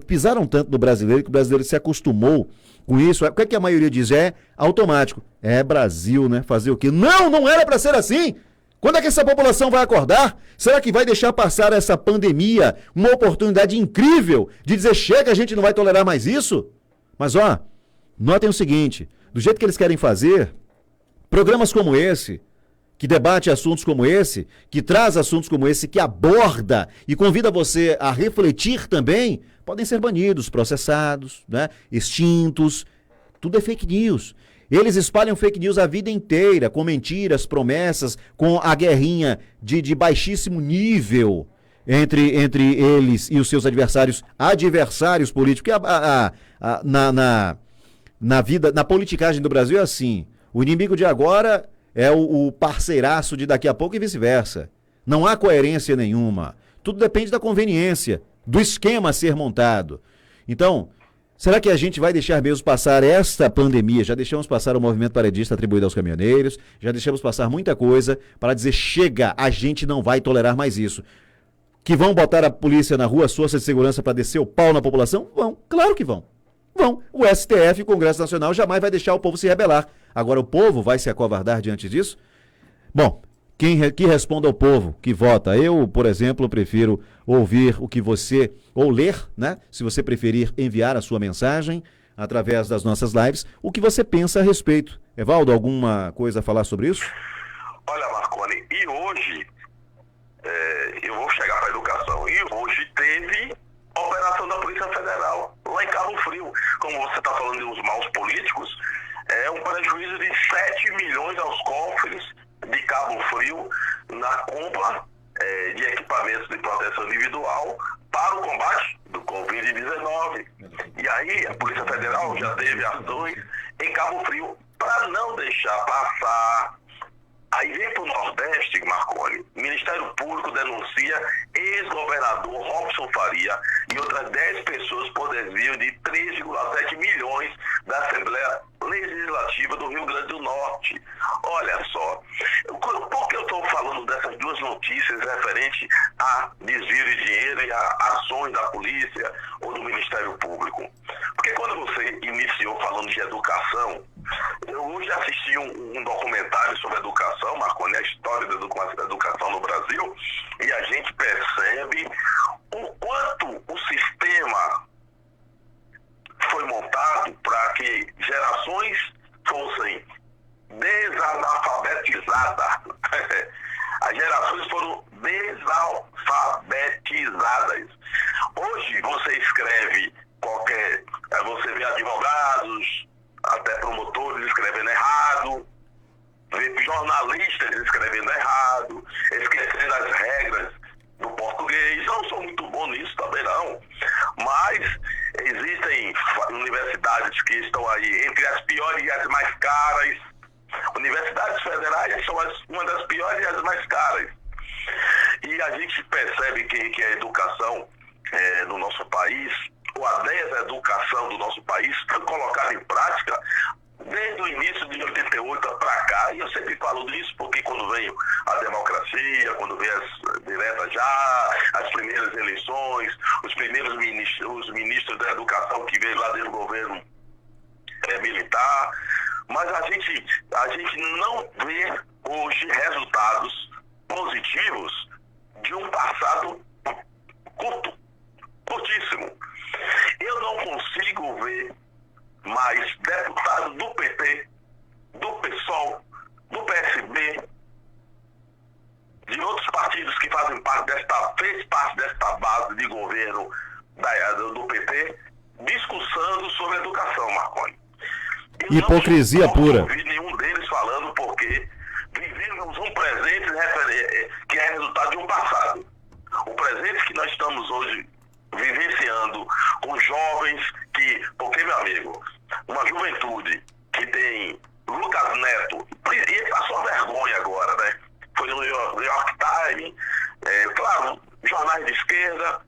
pisaram tanto no brasileiro, que o brasileiro se acostumou com isso. O que é que a maioria diz? É automático. É Brasil, né? Fazer o quê? Não era para ser assim! Quando é que essa população vai acordar? Será que vai deixar passar essa pandemia, uma oportunidade incrível de dizer, chega, a gente não vai tolerar mais isso? Mas, notem o seguinte, do jeito que eles querem fazer, programas como esse, que debate assuntos como esse, que traz assuntos como esse, que aborda e convida você a refletir também, podem ser banidos, processados, né? Extintos, tudo é fake news. Eles espalham fake news a vida inteira, com mentiras, promessas, com a guerrinha de baixíssimo nível entre eles e os seus adversários políticos. Porque na politicagem do Brasil é assim, o inimigo de agora é o parceiraço de daqui a pouco e vice-versa. Não há coerência nenhuma. Tudo depende da conveniência, do esquema a ser montado. Então, será que a gente vai deixar mesmo passar esta pandemia? Já deixamos passar o movimento paredista atribuído aos caminhoneiros, já deixamos passar muita coisa para dizer, chega, a gente não vai tolerar mais isso. Que vão botar a polícia na rua, as forças de segurança para descer o pau na população? Vão, claro que vão. Vão. O STF, o Congresso Nacional, jamais vai deixar o povo se rebelar. Agora o povo vai se acovardar diante disso? Bom, que responda ao povo que vota. Eu, por exemplo, prefiro ouvir o que você, ou ler, né? Se você preferir enviar a sua mensagem através das nossas lives, o que você pensa a respeito. Evaldo, alguma coisa a falar sobre isso? Olha, Marconi, e hoje, eu vou chegar para a educação, e hoje teve a operação da Polícia Federal lá em Cabo Frio. Como você está falando dos maus políticos, é um prejuízo de 7 milhões aos cofres de Cabo Frio na compra de equipamentos de proteção individual para o combate do Covid-19. E aí a Polícia Federal já teve ações em Cabo Frio para não deixar passar. Aí vem para o Nordeste, Marconi, o Ministério Público denuncia ex-governador Robson Faria e outras 10 pessoas por desvio de 3,7 milhões da Assembleia Legislativa do Rio Grande do Norte. Olha só, por que eu estou falando dessas duas notícias referentes a desvio de dinheiro e a ações da polícia ou do Ministério Público? Porque quando você iniciou falando de educação, eu hoje assisti um documentário sobre educação, Marconi, a história da educação no Brasil, e a gente percebe o quanto o sistema foi montado para que gerações fossem desanalfabetizadas. As gerações foram desalfabetizadas. Hoje você escreve você vê advogados, até promotores escrevendo errado, vê jornalistas escrevendo errado, esquecendo as regras do português. Eu não sou muito bom nisso também não, mas existem universidades que estão aí entre as piores e as mais caras. Universidades federais são uma das piores e as mais caras. E a gente percebe que a educação no nosso país, ou a deseducação do nosso país, foi colocada em prática desde o início de 88 para cá. E eu sempre falo disso porque quando veio a democracia, quando veio as diretas já, as primeiras eleições, os ministros da educação que veio lá dentro do governo militar, mas a gente não vê hoje resultados positivos de um passado curtíssimo. Eu não consigo ver mais deputados do PT, do PSOL, do PSB, de outros partidos que fez parte desta base de governo do PT, discussando sobre educação, Marconi. Hipocrisia pura. Eu não ouvi nenhum deles falando porque vivemos um presente que é resultado de um passado. O presente que nós estamos hoje vivenciando com jovens porque, meu amigo, uma juventude que tem Lucas Neto, e ele passou vergonha agora, né? Foi no New York Times, claro, jornais de esquerda,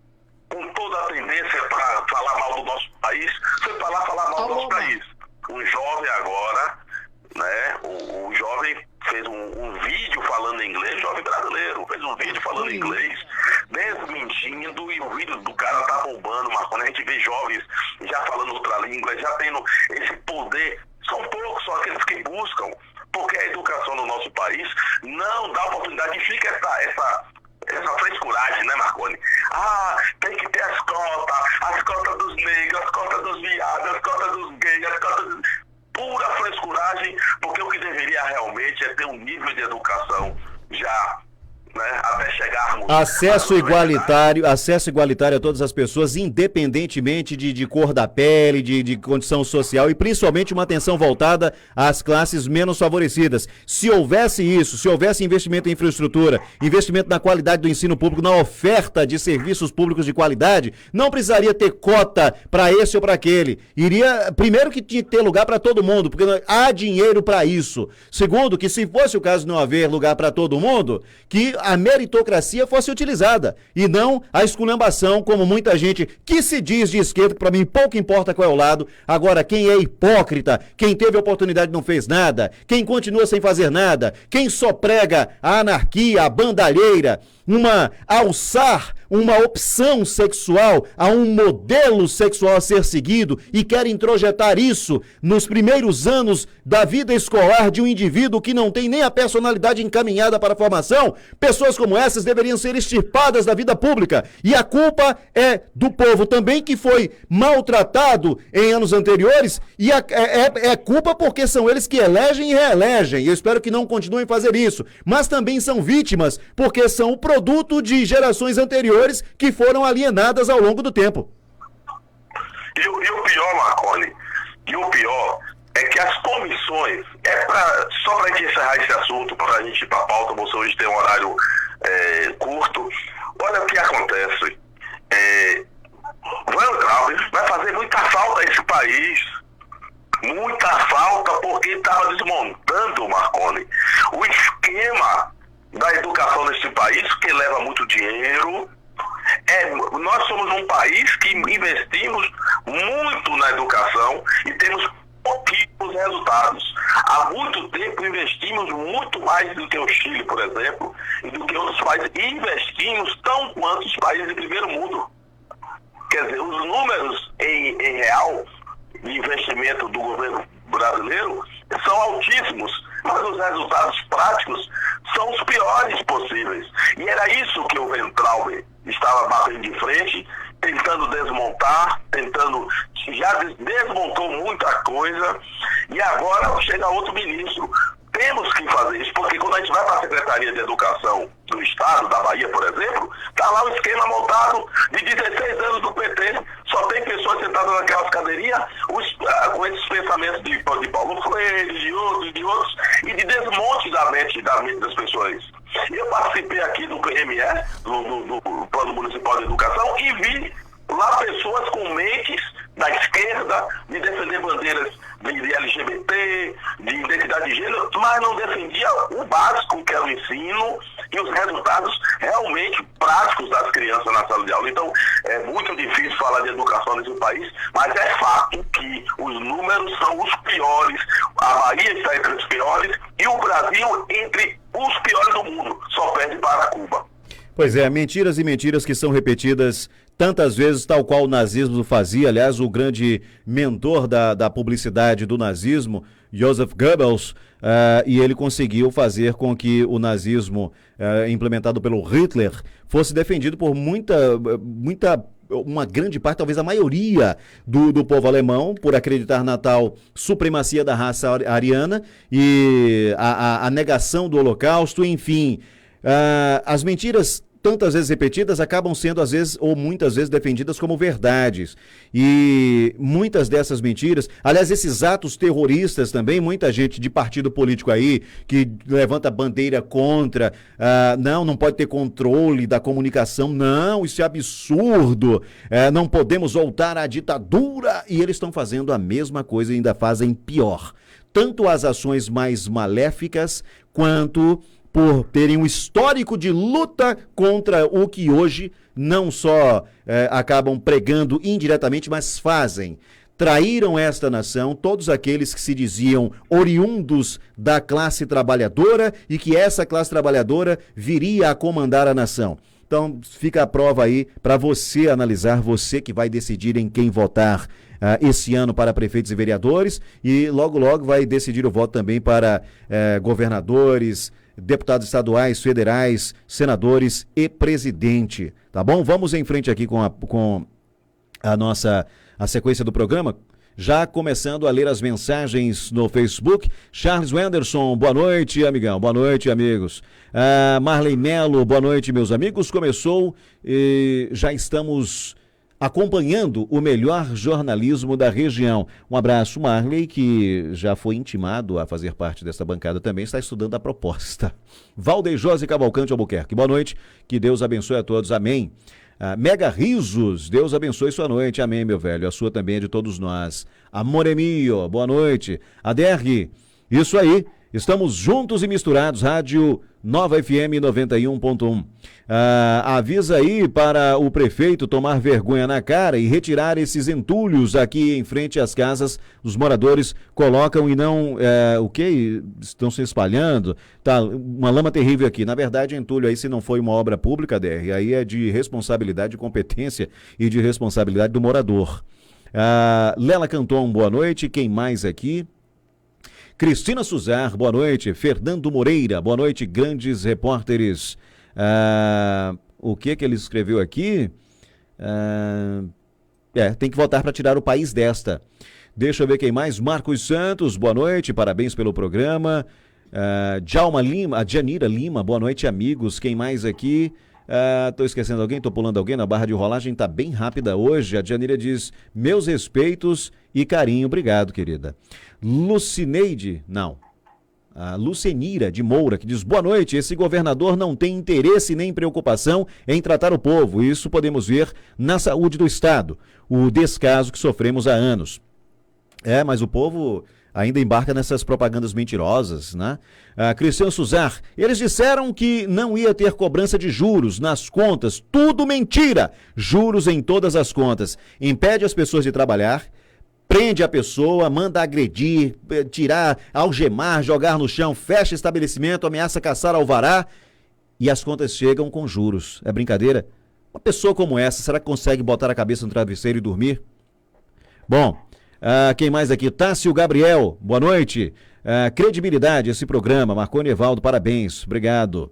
toda a tendência para falar mal do nosso país, foi para lá falar mal do nosso país. O jovem agora, né, o jovem fez um vídeo falando inglês, jovem brasileiro, fez um vídeo falando inglês, desmentindo, e o vídeo do cara tá bombando, mas quando a gente vê jovens já falando outra língua, já tendo esse poder, são poucos, são aqueles que buscam, porque a educação no nosso país não dá oportunidade, e fica essa frescuragem, né, Marconi? Tem que ter as cotas dos negros, as cotas dos viados, as cotas dos gays, as cotas... Pura frescuragem, porque o que deveria realmente é ter um nível de educação já, né, até chegarmos... Acesso igualitário a todas as pessoas, independentemente de cor da pele, de condição social, e principalmente uma atenção voltada às classes menos favorecidas. Se houvesse isso, se houvesse investimento em infraestrutura, investimento na qualidade do ensino público, na oferta de serviços públicos de qualidade, não precisaria ter cota para esse ou para aquele. Iria, primeiro, que tinha que ter lugar para todo mundo, porque há dinheiro para isso. Segundo, que se fosse o caso de não haver lugar para todo mundo, que a meritocracia fosse utilizada e não a esculhambação, como muita gente que se diz de esquerda, que para mim pouco importa qual é o lado. Agora, quem é hipócrita, quem teve oportunidade e não fez nada, quem continua sem fazer nada, quem só prega a anarquia, a bandalheira, alçar uma opção sexual a um modelo sexual a ser seguido e quer introjetar isso nos primeiros anos da vida escolar de um indivíduo que não tem nem a personalidade encaminhada para a formação, pessoas como essas deveriam ser extirpadas da vida pública. E a culpa é do povo também, que foi maltratado em anos anteriores, e é culpa porque são eles que elegem e reelegem. Eu espero que não continuem a fazer isso, mas também são vítimas porque são o produto de gerações anteriores que foram alienadas ao longo do tempo. E o pior, Marconi, é que as comissões, só para gente encerrar esse assunto, para a gente ir para a pauta, você hoje tem um horário curto, olha o que acontece. Weintraub vai fazer muita falta a esse país, muita falta, porque estava desmontando, Marconi, o esquema da educação nesse país, que leva muito dinheiro. Nós somos um país que investimos muito na educação e temos pouquíssimos resultados. Há muito tempo investimos muito mais do que o Chile, por exemplo, e do que outros países, e investimos tão quanto os países de primeiro mundo. Quer dizer, os números em real de investimento do governo brasileiro são altíssimos, mas os resultados práticos são os piores possíveis. E era isso que o Weintraub estava batendo de frente, tentando desmontar, já desmontou muita coisa, e agora chega outro ministro. Temos que fazer isso, porque quando a gente vai para a Secretaria de Educação do Estado, da Bahia, por exemplo, está lá o esquema montado de 16 anos do PT, só tem pessoas sentadas naquelas cadeirinhas com esses pensamentos de Paulo Freire, de outros, e de desmonte da mente das pessoas. Eu participei aqui do PME, do Plano Municipal de Educação, e vi lá pessoas com mentes da esquerda, de defender bandeiras de LGBT, de identidade de gênero, mas não defendia o básico, que era o ensino, e os resultados realmente práticos das crianças na sala de aula. Então, é muito difícil falar de educação nesse país, mas é fato que os números são os piores. A Bahia está entre os piores e o Brasil entre os piores do mundo. Só perde para Cuba. Pois é, mentiras e mentiras que são repetidas tantas vezes, tal qual o nazismo fazia. Aliás, o grande mentor da publicidade do nazismo, Joseph Goebbels, e ele conseguiu fazer com que o nazismo implementado pelo Hitler fosse defendido por uma grande parte, talvez a maioria do povo alemão, por acreditar na tal supremacia da raça ariana e a negação do Holocausto, enfim. As mentiras tantas vezes repetidas acabam sendo, às vezes, ou muitas vezes, defendidas como verdades. E muitas dessas mentiras, aliás, esses atos terroristas também, muita gente de partido político aí, que levanta bandeira contra, não pode ter controle da comunicação, não, isso é absurdo, não podemos voltar à ditadura, e eles estão fazendo a mesma coisa e ainda fazem pior. Tanto as ações mais maléficas, quanto por terem um histórico de luta contra o que hoje não só acabam pregando indiretamente, mas fazem. Traíram esta nação todos aqueles que se diziam oriundos da classe trabalhadora e que essa classe trabalhadora viria a comandar a nação. Então, fica a prova aí para você analisar, você que vai decidir em quem votar esse ano para prefeitos e vereadores, e logo, logo vai decidir o voto também para governadores, deputados estaduais, federais, senadores e presidente. Tá bom? Vamos em frente aqui com a sequência do programa, já começando a ler as mensagens no Facebook. Charles Wenderson, boa noite, amigão, boa noite, amigos. Marley Melo, boa noite, meus amigos. Começou e já estamos acompanhando o melhor jornalismo da região. Um abraço, Marley, que já foi intimado a fazer parte dessa bancada também, está estudando a proposta. Valdejose Cavalcante Albuquerque, boa noite, que Deus abençoe a todos, amém. Mega Risos, Deus abençoe sua noite, amém, meu velho, a sua também é de todos nós. Amore mio, boa noite. ADR, isso aí, estamos juntos e misturados, Rádio Nova FM 91.1. Avisa aí para o prefeito tomar vergonha na cara e retirar esses entulhos aqui em frente às casas. Os moradores colocam e não, estão se espalhando. Tá, uma lama terrível aqui. Na verdade, entulho aí, se não foi uma obra pública, DR, aí é de responsabilidade, de competência e de responsabilidade do morador. Lela Canton, boa noite. Quem mais aqui? Cristina Suzar, boa noite. Fernando Moreira, boa noite, grandes repórteres. O que ele escreveu aqui? Tem que votar para tirar o país desta. Deixa eu ver quem mais. Marcos Santos, boa noite, parabéns pelo programa. Djalma Lima, Janira Lima, boa noite, amigos. Quem mais aqui? Tô esquecendo alguém, tô pulando alguém, na barra de rolagem tá bem rápida hoje. A Janira diz, meus respeitos e carinho, obrigado, querida. Lucineide, não, a Lucenira de Moura, que diz, boa noite, esse governador não tem interesse nem preocupação em tratar o povo, isso podemos ver na saúde do estado, o descaso que sofremos há anos. Mas o povo ainda embarca nessas propagandas mentirosas, né? Cristiano Suzar, eles disseram que não ia ter cobrança de juros nas contas, tudo mentira, juros em todas as contas, impede as pessoas de trabalhar, prende a pessoa, manda agredir, tirar, algemar, jogar no chão, fecha estabelecimento, ameaça caçar alvará e as contas chegam com juros. É brincadeira? Uma pessoa como essa, será que consegue botar a cabeça no travesseiro e dormir? Bom, quem mais aqui? Tássio Gabriel, boa noite. Credibilidade, esse programa. Marconi Evaldo, parabéns, obrigado.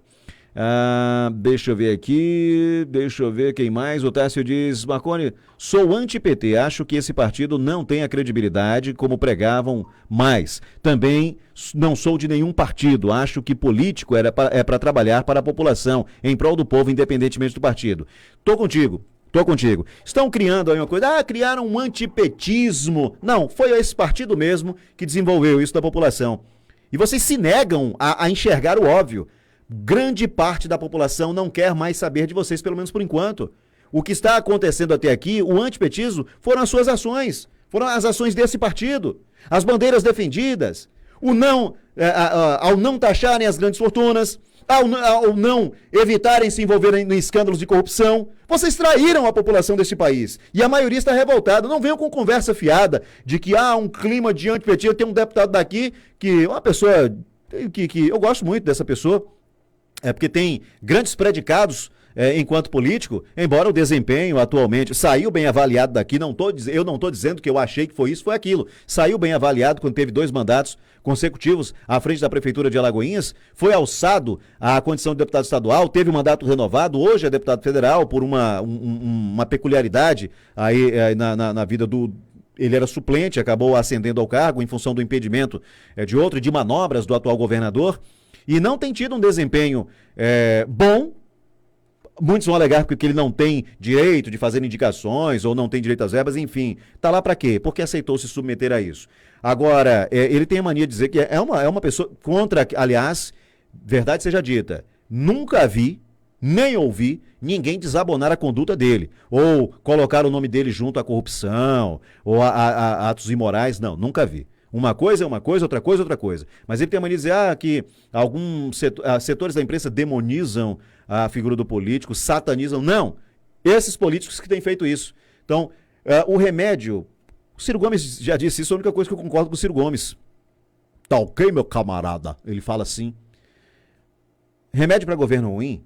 Deixa eu ver aqui, deixa eu ver quem mais. O Tássio diz, Marconi, sou anti-PT, acho que esse partido não tem a credibilidade como pregavam mais. Também não sou de nenhum partido, acho que político é para trabalhar para a população, em prol do povo, independentemente do partido. Tô contigo. Estão criando aí uma coisa, criaram um antipetismo. Não, foi esse partido mesmo que desenvolveu isso da população. E vocês se negam a enxergar o óbvio. Grande parte da população não quer mais saber de vocês, pelo menos por enquanto. O que está acontecendo até aqui, o antipetismo, foram as suas ações. Foram as ações desse partido. As bandeiras defendidas. Ao não taxarem as grandes fortunas, ao não evitarem se envolverem em escândalos de corrupção. Vocês traíram a população deste país. E a maioria está revoltada. Não venham com conversa fiada de que há um clima de antipetismo. Tem um deputado daqui que uma pessoa que eu gosto muito dessa pessoa. Porque tem grandes predicados enquanto político, embora o desempenho atualmente saiu bem avaliado daqui, eu não estou dizendo que eu achei que foi isso, foi aquilo. Saiu bem avaliado quando teve 2 mandatos consecutivos à frente da Prefeitura de Alagoinhas, foi alçado à condição de deputado estadual, teve um mandato renovado, hoje é deputado federal por uma peculiaridade aí na vida do... Ele era suplente, acabou ascendendo ao cargo em função do impedimento de outro e de manobras do atual governador. E não tem tido um desempenho bom. Muitos vão alegar porque ele não tem direito de fazer indicações ou não tem direito às verbas, enfim. Tá lá para quê? Porque aceitou se submeter a isso. Agora, ele tem a mania de dizer que é uma pessoa contra, aliás, verdade seja dita, nunca vi, nem ouvi ninguém desabonar a conduta dele, ou colocar o nome dele junto à corrupção, ou a atos imorais, não, nunca vi. Uma coisa é uma coisa, outra coisa é outra coisa. Mas ele tem a mania de dizer que alguns setores da imprensa demonizam a figura do político, satanizam. Não, Esses políticos que têm feito isso. Então, o remédio, o Ciro Gomes já disse isso, a única coisa que eu concordo com o Ciro Gomes. Tá ok, meu camarada? Ele fala assim. Remédio para governo ruim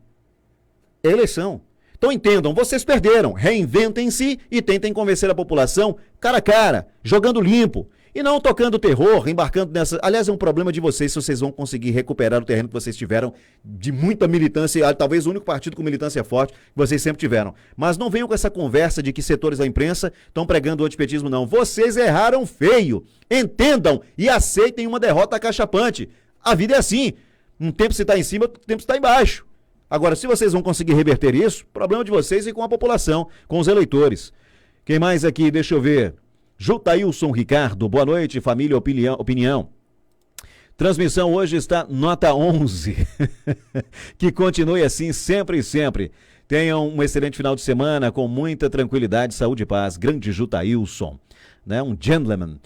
é eleição. Então entendam, vocês perderam, reinventem-se e tentem convencer a população cara a cara, jogando limpo. E não tocando terror, embarcando nessa... Aliás, é um problema de vocês se vocês vão conseguir recuperar o terreno que vocês tiveram de muita militância, talvez o único partido com militância forte que vocês sempre tiveram. Mas não venham com essa conversa de que setores da imprensa estão pregando o antipetismo, não. Vocês erraram feio. Entendam e aceitem uma derrota acachapante. A vida é assim. Um tempo você está em cima, outro tempo você está embaixo. Agora, se vocês vão conseguir reverter isso, problema de vocês e com a população, com os eleitores. Quem mais aqui? Deixa eu ver. Jutailson Ricardo, boa noite, família Opinião. Transmissão hoje está nota 11. Que continue assim sempre e sempre. Tenham um excelente final de semana com muita tranquilidade, saúde e paz. Grande Jutailson, né? Um gentleman.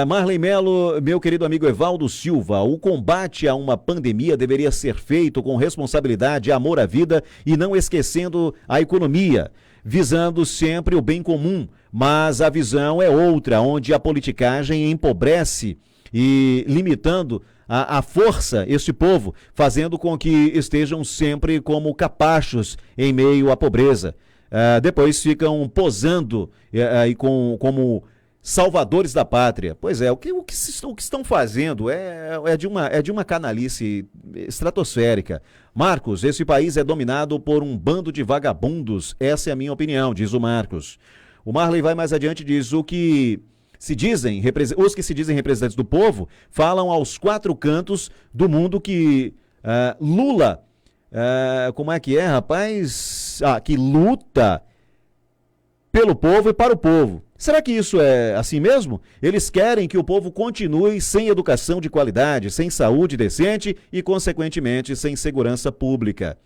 Marley Melo, meu querido amigo Evaldo Silva, o combate a uma pandemia deveria ser feito com responsabilidade, amor à vida e não esquecendo a economia, visando sempre o bem comum. Mas a visão é outra, onde a politicagem empobrece e limitando a força este povo, fazendo com que estejam sempre como capachos em meio à pobreza. Depois ficam posando como salvadores da pátria. Pois é, o que estão fazendo é de uma canalice estratosférica. Marcos, esse país é dominado por um bando de vagabundos, essa é a minha opinião, diz o Marcos. O Marley vai mais adiante e diz: os que se dizem representantes do povo falam aos quatro cantos do mundo que Lula, como é que é, rapaz? Que luta pelo povo e para o povo. Será que isso é assim mesmo? Eles querem que o povo continue sem educação de qualidade, sem saúde decente e, consequentemente, sem segurança pública.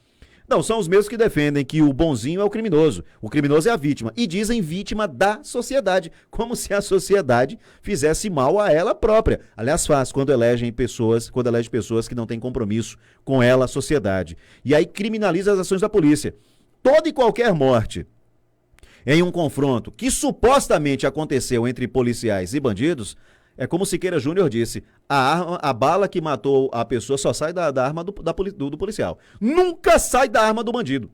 Não, são os mesmos que defendem que o bonzinho é o criminoso é a vítima, e dizem vítima da sociedade, como se a sociedade fizesse mal a ela própria. Aliás, faz quando elege pessoas que não têm compromisso com ela, a sociedade. E aí criminaliza as ações da polícia. Toda e qualquer morte em um confronto que supostamente aconteceu entre policiais e bandidos, é como Siqueira Júnior disse, a bala que matou a pessoa só sai da arma do policial. Nunca sai da arma do bandido.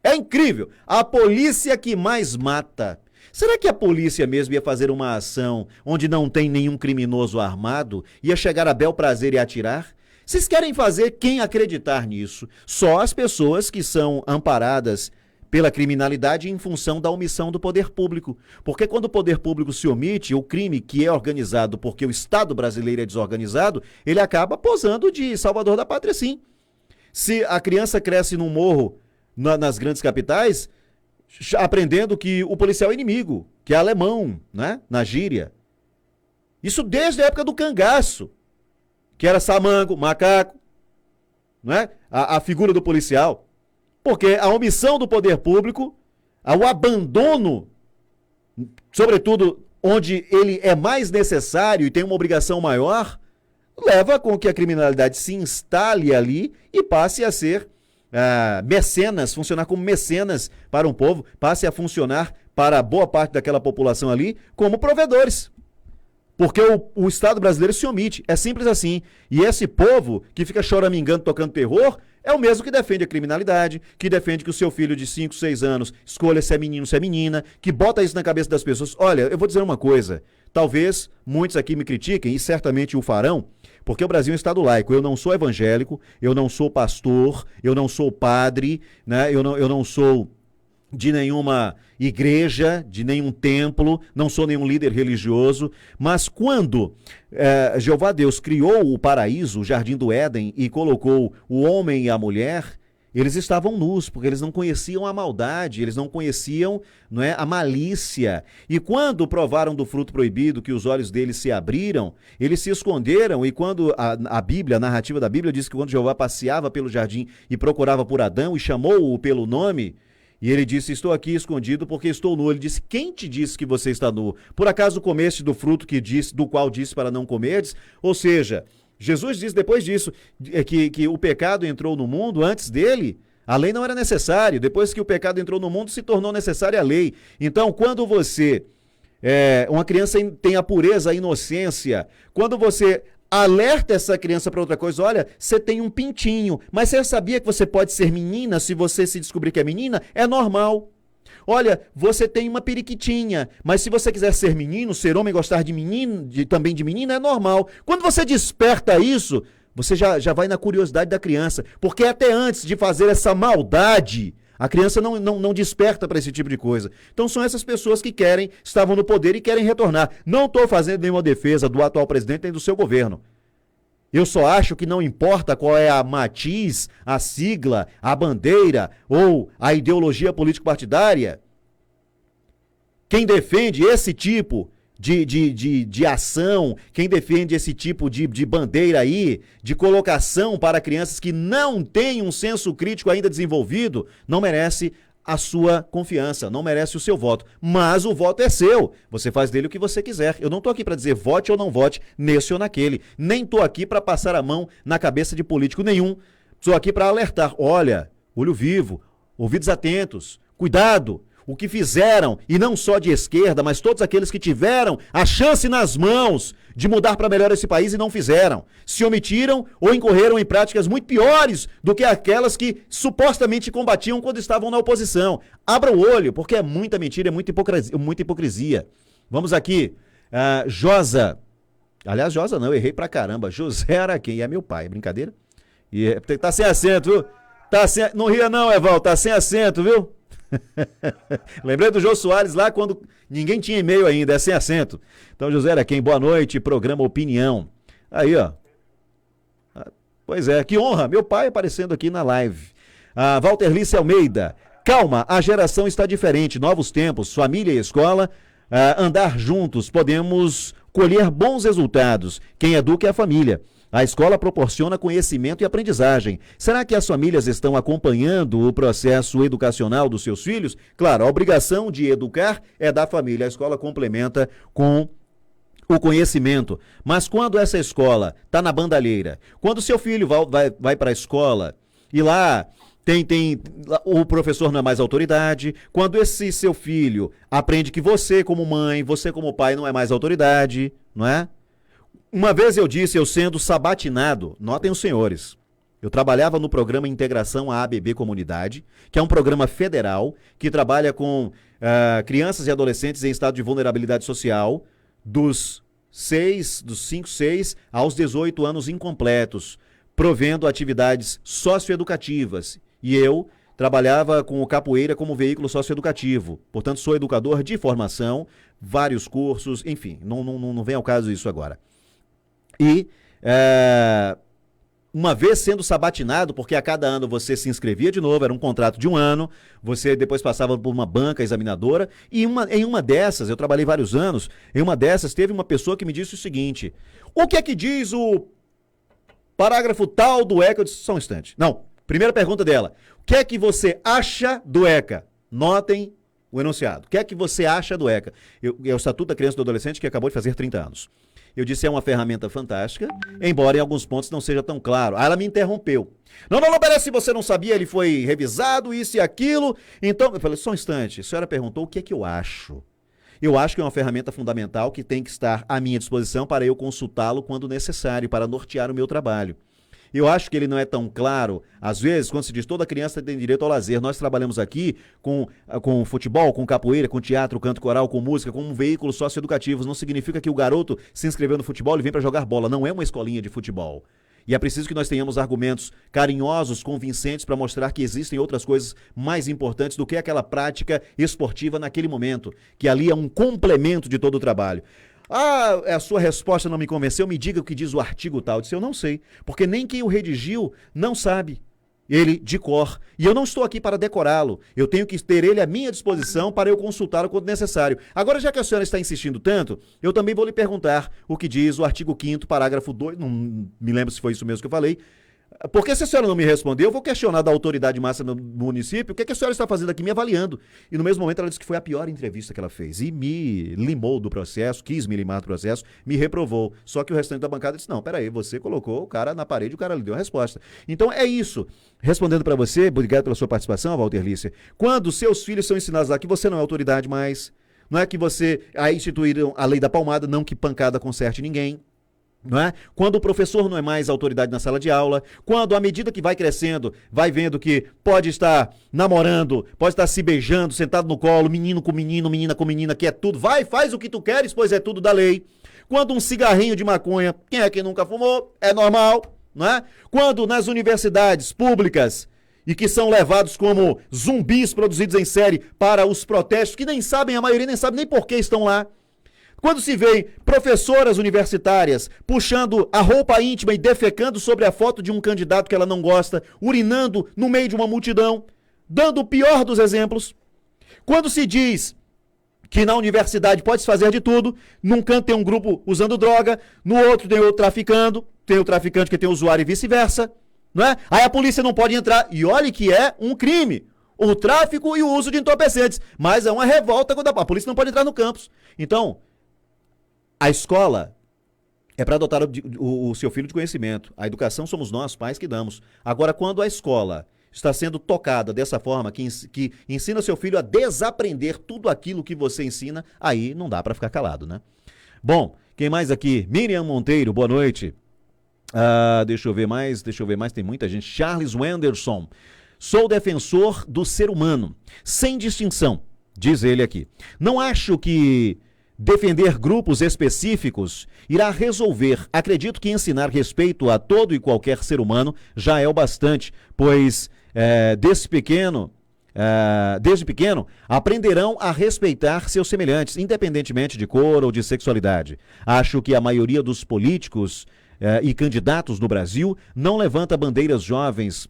É incrível. A polícia que mais mata. Será que a polícia mesmo ia fazer uma ação onde não tem nenhum criminoso armado? Ia chegar a bel prazer e atirar? Vocês querem fazer quem acreditar nisso? Só as pessoas que são amparadas pela criminalidade em função da omissão do poder público. Porque quando o poder público se omite, o crime que é organizado porque o Estado brasileiro é desorganizado, ele acaba posando de salvador da pátria, sim. Se a criança cresce num morro nas grandes capitais, aprendendo que o policial é inimigo, que é alemão, né? Na gíria. Isso desde a época do cangaço, que era samango, macaco, né? A figura do policial. Porque a omissão do poder público, o abandono, sobretudo onde ele é mais necessário e tem uma obrigação maior, leva com que a criminalidade se instale ali e passe a ser mecenas, funcionar como mecenas para um povo, passe a funcionar para boa parte daquela população ali como provedores. Porque o Estado brasileiro se omite, é simples assim. E esse povo que fica choramingando, tocando terror, é o mesmo que defende a criminalidade, que defende que o seu filho de 5, 6 anos escolha se é menino, se é menina, que bota isso na cabeça das pessoas. Olha, eu vou dizer uma coisa, talvez muitos aqui me critiquem, e certamente o farão, porque o Brasil é um Estado laico. Eu não sou evangélico, eu não sou pastor, eu não sou padre, né? Eu não sou de nenhuma igreja, de nenhum templo, não sou nenhum líder religioso, mas quando Jeová Deus criou o paraíso, o jardim do Éden, e colocou o homem e a mulher, eles estavam nus, porque eles não conheciam a maldade, eles não conheciam, não é, a malícia. E quando provaram do fruto proibido, que os olhos deles se abriram, eles se esconderam, e quando a Bíblia, a narrativa da Bíblia diz que quando Jeová passeava pelo jardim e procurava por Adão e chamou-o pelo nome, e ele disse: estou aqui escondido porque estou nu. Ele disse: quem te disse que você está nu? Por acaso comeste do fruto do qual disse para não comerdes? Ou seja, Jesus disse depois disso que o pecado entrou no mundo, antes dele, A lei não era necessária. Depois que o pecado entrou no mundo, se tornou necessária a lei. Então, quando você, uma criança tem a pureza, a inocência, quando você alerta essa criança para outra coisa, olha, você tem um pintinho, mas você sabia que você pode ser menina se você se descobrir que é menina? É normal. Olha, você tem uma periquitinha, mas se você quiser ser menino, ser homem, gostar de menino, também de menina, é normal. Quando você desperta isso, você já vai na curiosidade da criança, porque até antes de fazer essa maldade, a criança não desperta para esse tipo de coisa. Então são essas pessoas que estavam no poder e querem retornar. Não estou fazendo nenhuma defesa do atual presidente nem do seu governo. Eu só acho que não importa qual é a matiz, a sigla, a bandeira ou a ideologia político-partidária, quem defende esse tipo de ação, quem defende esse tipo de bandeira aí, de colocação para crianças que não têm um senso crítico ainda desenvolvido, não merece a sua confiança, não merece o seu voto. Mas o voto é seu, você faz dele o que você quiser. Eu não estou aqui para dizer vote ou não vote nesse ou naquele, nem estou aqui para passar a mão na cabeça de político nenhum. Estou aqui para alertar, olha, olho vivo, ouvidos atentos, cuidado. O que fizeram, e não só de esquerda, mas todos aqueles que tiveram a chance nas mãos de mudar para melhor esse país e não fizeram. Se omitiram ou incorreram em práticas muito piores do que aquelas que supostamente combatiam quando estavam na oposição. Abra o olho, porque é muita mentira, é muita hipocrisia. Vamos aqui, Josa. Aliás, Josa não, eu errei pra caramba. José Araquém, é meu pai, é brincadeira? Tá sem acento, viu? Não ria não, Eval, tá sem acento, viu? Lembrei do Jô Soares lá quando ninguém tinha e-mail ainda, é sem acento. Então, José Araquém, boa noite, programa Opinião. Aí, ó. Pois é, que honra, meu pai aparecendo aqui na live. Walter Lice Almeida, calma, a geração está diferente, novos tempos, família e escola, andar juntos, podemos colher bons resultados. Quem educa é a família. A escola proporciona conhecimento e aprendizagem. Será que as famílias estão acompanhando o processo educacional dos seus filhos? Claro, a obrigação de educar é da família. A escola complementa com o conhecimento. Mas quando essa escola está na bandalheira, quando seu filho vai para a escola e lá o professor não é mais autoridade, quando esse seu filho aprende que você como mãe, você como pai não é mais autoridade, não é? Uma vez eu disse, eu sendo sabatinado, notem os senhores, eu trabalhava no programa Integração ABB Comunidade, que é um programa federal que trabalha com crianças e adolescentes em estado de vulnerabilidade social dos 5, 6 aos 18 anos incompletos, provendo atividades socioeducativas. E eu trabalhava com o capoeira como veículo socioeducativo, portanto sou educador de formação, vários cursos, enfim, não vem ao caso isso agora. E, uma vez sendo sabatinado, porque a cada ano você se inscrevia de novo, era um contrato de um ano, você depois passava por uma banca examinadora, e em uma dessas, eu trabalhei vários anos, em uma dessas teve uma pessoa que me disse o seguinte, o que é que diz o parágrafo tal do ECA? Eu disse, só um instante. Não, primeira pergunta dela, o que é que você acha do ECA? Notem o enunciado, o que é que você acha do ECA? É o Estatuto da Criança e do Adolescente que acabou de fazer 30 anos. Eu disse, é uma ferramenta fantástica, embora em alguns pontos não seja tão claro. Aí ela me interrompeu. Não, parece que você não sabia, ele foi revisado, isso e aquilo. Então, eu falei, só um instante, a senhora perguntou o que é que eu acho. Eu acho que é uma ferramenta fundamental que tem que estar à minha disposição para eu consultá-lo quando necessário, para nortear o meu trabalho. Eu acho que ele não é tão claro, às vezes, quando se diz toda criança tem direito ao lazer. Nós trabalhamos aqui com futebol, com capoeira, com teatro, canto coral, com música, com veículos socioeducativos. Não significa que o garoto se inscreveu no futebol e vem para jogar bola. Não é uma escolinha de futebol. E é preciso que nós tenhamos argumentos carinhosos, convincentes, para mostrar que existem outras coisas mais importantes do que aquela prática esportiva naquele momento, que ali é um complemento de todo o trabalho. A sua resposta não me convenceu, me diga o que diz o artigo tal. Eu disse, eu não sei, porque nem quem o redigiu não sabe ele de cor. E eu não estou aqui para decorá-lo, eu tenho que ter ele à minha disposição para eu consultá-lo quando necessário. Agora, já que a senhora está insistindo tanto, eu também vou lhe perguntar o que diz o artigo 5º, parágrafo 2, não me lembro se foi isso mesmo que eu falei, Porque se a senhora não me respondeu, eu vou questionar da autoridade máxima do município, o que a senhora está fazendo aqui me avaliando? E no mesmo momento ela disse que foi a pior entrevista que ela fez. E me limou do processo, quis me limar do processo, me reprovou. Só que o restante da bancada disse, não, peraí, você colocou o cara na parede, o cara lhe deu a resposta. Então é isso. Respondendo para você, obrigado pela sua participação, Walter Lícia. Quando seus filhos são ensinados lá que você não é autoridade mais, não é que você aí instituíram a lei da palmada, não que pancada conserte ninguém. Não é? Quando o professor não é mais autoridade na sala de aula, quando à medida que vai crescendo, vai vendo que pode estar namorando, pode estar se beijando, sentado no colo, menino com menino, menina com menina, que é tudo, vai, faz o que tu queres, pois é tudo da lei. Quando um cigarrinho de maconha, quem é que nunca fumou? É normal, não é? Quando nas universidades públicas, e que são levados como zumbis produzidos em série para os protestos, que nem sabem, a maioria nem sabe nem por que estão lá. Quando se vê professoras universitárias puxando a roupa íntima e defecando sobre a foto de um candidato que ela não gosta, urinando no meio de uma multidão, dando o pior dos exemplos. Quando se diz que na universidade pode se fazer de tudo, num canto tem um grupo usando droga, no outro tem outro traficando, tem o traficante que tem o usuário e vice-versa, não é? Aí a polícia não pode entrar, e olhe que é um crime, o tráfico e o uso de entorpecentes, mas é uma revolta quando a polícia não pode entrar no campus. Então, a escola é para dotar o seu filho de conhecimento. A educação somos nós, pais, que damos. Agora, quando a escola está sendo tocada dessa forma, que ensina seu filho a desaprender tudo aquilo que você ensina, aí não dá para ficar calado, né? Bom, quem mais aqui? Miriam Monteiro, boa noite. Deixa eu ver mais, tem muita gente. Charles Wenderson. Sou defensor do ser humano, sem distinção, diz ele aqui. Não acho que defender grupos específicos irá resolver. Acredito que ensinar respeito a todo e qualquer ser humano já é o bastante, pois desde pequeno aprenderão a respeitar seus semelhantes, independentemente de cor ou de sexualidade. Acho que a maioria dos políticos e candidatos no Brasil não levanta bandeiras jovens,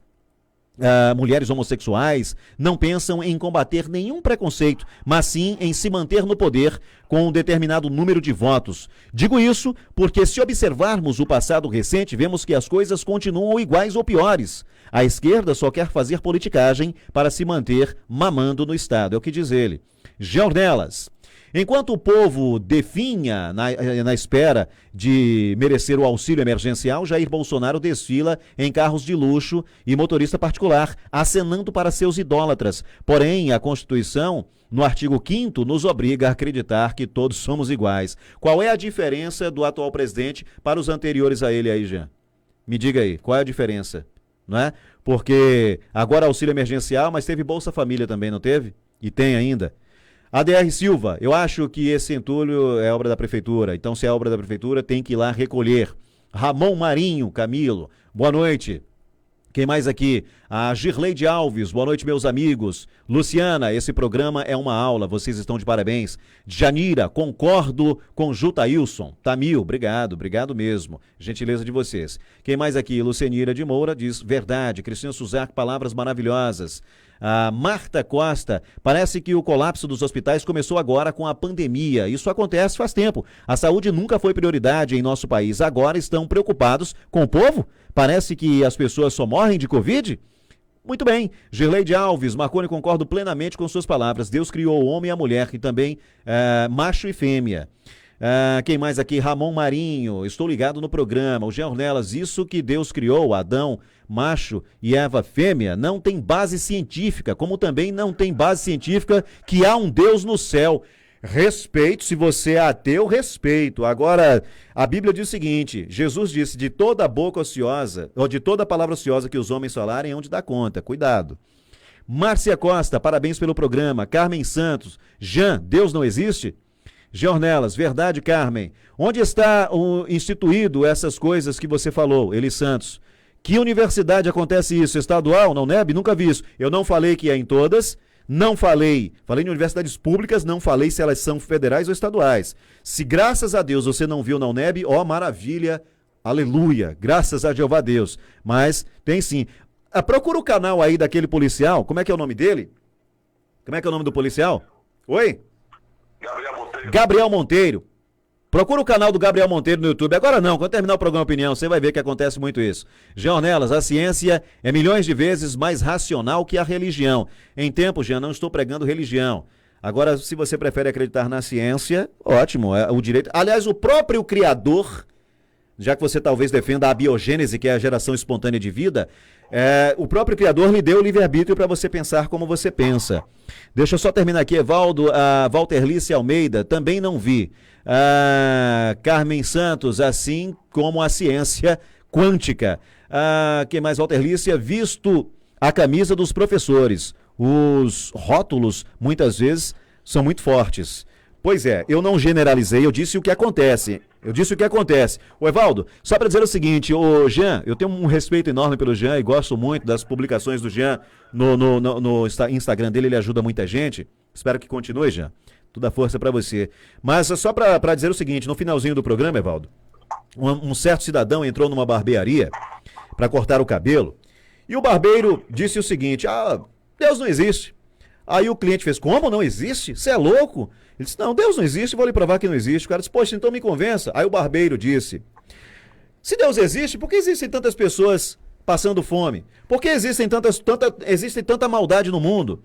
mulheres homossexuais, não pensam em combater nenhum preconceito, mas sim em se manter no poder com um determinado número de votos. Digo isso porque, se observarmos o passado recente, vemos que as coisas continuam iguais ou piores. A esquerda só quer fazer politicagem para se manter mamando no Estado, é o que diz ele. Jornelas. Enquanto o povo definha na espera de merecer o auxílio emergencial, Jair Bolsonaro desfila em carros de luxo e motorista particular, acenando para seus idólatras. Porém, a Constituição, no artigo 5º, nos obriga a acreditar que todos somos iguais. Qual é a diferença do atual presidente para os anteriores a ele aí, Jean? Me diga aí, qual é a diferença? Não é? Porque agora auxílio emergencial, mas teve Bolsa Família também, não teve? E tem ainda. ADR Silva, eu acho que esse entulho é obra da prefeitura, então se é obra da prefeitura tem que ir lá recolher. Ramon Marinho, Camilo, boa noite. Quem mais aqui? A Girleide Alves, boa noite, meus amigos. Luciana, esse programa é uma aula, vocês estão de parabéns. Janira, concordo com Jutailson. Tamil, obrigado mesmo. Gentileza de vocês. Quem mais aqui? Lucenira de Moura diz, verdade. Cristina Suzak, palavras maravilhosas. A Marta Costa, parece que o colapso dos hospitais começou agora com a pandemia. Isso acontece faz tempo. A saúde nunca foi prioridade em nosso país. Agora estão preocupados com o povo? Parece que as pessoas só morrem de Covid? Muito bem. Girleide Alves, Marconi, concordo plenamente com suas palavras. Deus criou o homem e a mulher, e também macho e fêmea. Quem mais aqui? Ramon Marinho, estou ligado no programa. O Jean Ornelas, isso que Deus criou, Adão, macho e Eva, fêmea, não tem base científica, como também não tem base científica que há um Deus no céu. Respeito, se você é ateu, respeito. Agora, a Bíblia diz o seguinte, Jesus disse, de toda boca ociosa, ou de toda palavra ociosa que os homens falarem, é onde dá conta, cuidado. Márcia Costa, parabéns pelo programa. Carmen Santos, Jean, Deus não existe? Jornelas, verdade, Carmen. Onde está instituído essas coisas que você falou, Eli Santos? Que universidade acontece isso? Estadual, não NEB? Nunca vi isso. Eu não falei que é em todas, não falei em universidades públicas, não falei se elas são federais ou estaduais. Se graças a Deus você não viu na UNEB, ó maravilha, aleluia, graças a Jeová Deus. Mas tem sim. Procura o canal aí daquele policial, como é que é o nome dele? Como é que é o nome do policial? Oi? Gabriel Monteiro. Gabriel Monteiro. Procura o canal do Gabriel Monteiro no YouTube. Agora não, quando terminar o programa Opinião, você vai ver que acontece muito isso. Jean Ornelas, a ciência é milhões de vezes mais racional que a religião. Em tempo, Jean, não estou pregando religião. Agora, se você prefere acreditar na ciência, ótimo, é o direito. Aliás, o próprio Criador, já que você talvez defenda a biogênese, que é a geração espontânea de vida, o próprio Criador lhe deu o livre-arbítrio para você pensar como você pensa. Deixa eu só terminar aqui, Evaldo, a Walterlice Almeida, também não vi. Carmen Santos, assim como a ciência quântica. Que mais, Walterlice? Visto a camisa dos professores, os rótulos, muitas vezes, são muito fortes. Pois é, eu não generalizei, eu disse o que acontece. Ô Evaldo, só para dizer o seguinte, o Jean, eu tenho um respeito enorme pelo Jean e gosto muito das publicações do Jean no Instagram dele, ele ajuda muita gente. Espero que continue, Jean. Toda a força para você. Mas só para dizer o seguinte, no finalzinho do programa, Evaldo, um certo cidadão entrou numa barbearia para cortar o cabelo e o barbeiro disse o seguinte, Deus não existe. Aí o cliente fez, como não existe? Você é louco? Ele disse, não, Deus não existe, vou lhe provar que não existe. O cara disse, poxa, então me convença. Aí o barbeiro disse, se Deus existe, por que existem tantas pessoas passando fome? Por que existe tanta maldade no mundo?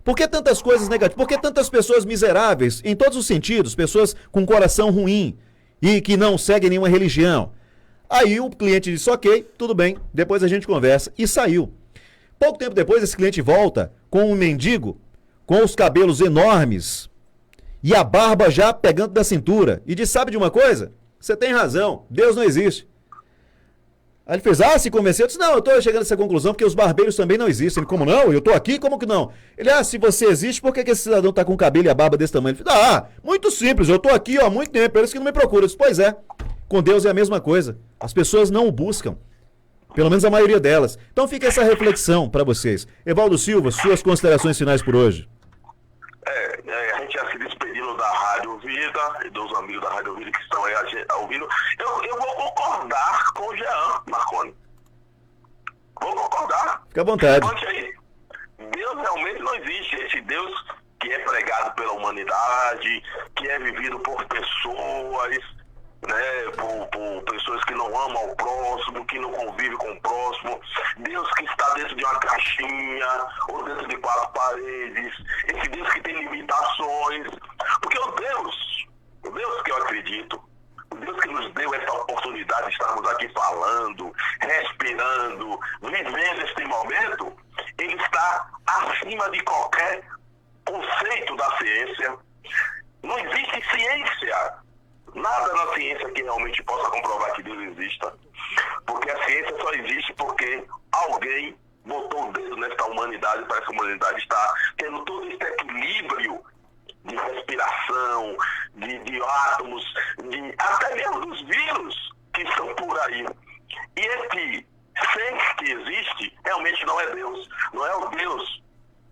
Por que tantas coisas negativas? Por que tantas pessoas miseráveis, em todos os sentidos, pessoas com coração ruim e que não seguem nenhuma religião? Aí o cliente disse, ok, tudo bem, depois a gente conversa, e saiu. Pouco tempo depois, esse cliente volta com um mendigo, com os cabelos enormes e a barba já pegando da cintura. E diz, sabe de uma coisa? Você tem razão, Deus não existe. Aí ele fez, se convenceu? Eu disse, não, eu estou chegando a essa conclusão porque os barbeiros também não existem. Ele, como não? Eu estou aqui, como que não? Ele, se você existe, por que esse cidadão está com o cabelo e a barba desse tamanho? Ele fez, muito simples, eu estou aqui há muito tempo, eles que não me procuram. Eu disse, pois é, com Deus é a mesma coisa. As pessoas não o buscam. Pelo menos a maioria delas. Então fica essa reflexão para vocês. Evaldo Silva, suas considerações finais por hoje. A gente já se despedindo da Rádio Vida e dos amigos da Rádio Vida que estão aí ouvindo. Eu vou concordar com o Jean Marconi. Vou concordar. Fica à vontade. Deus realmente não existe. Esse Deus que é pregado pela humanidade, que é vivido por pessoas, por pessoas que não amam o próximo, que não convivem com o próximo, Deus que está dentro de uma caixinha ou dentro de 4 paredes, esse Deus que tem limitações, porque o Deus que eu acredito, o Deus que nos deu essa oportunidade de estarmos aqui falando, respirando, vivendo este momento, ele está acima de qualquer conceito da ciência. Não existe ciência, nada na ciência que realmente possa comprovar que Deus exista. Porque a ciência só existe porque alguém botou o dedo nesta humanidade para essa humanidade estar tendo todo esse equilíbrio de respiração, de átomos, até mesmo dos vírus que estão por aí. E esse ser que existe realmente não é Deus. Não é o Deus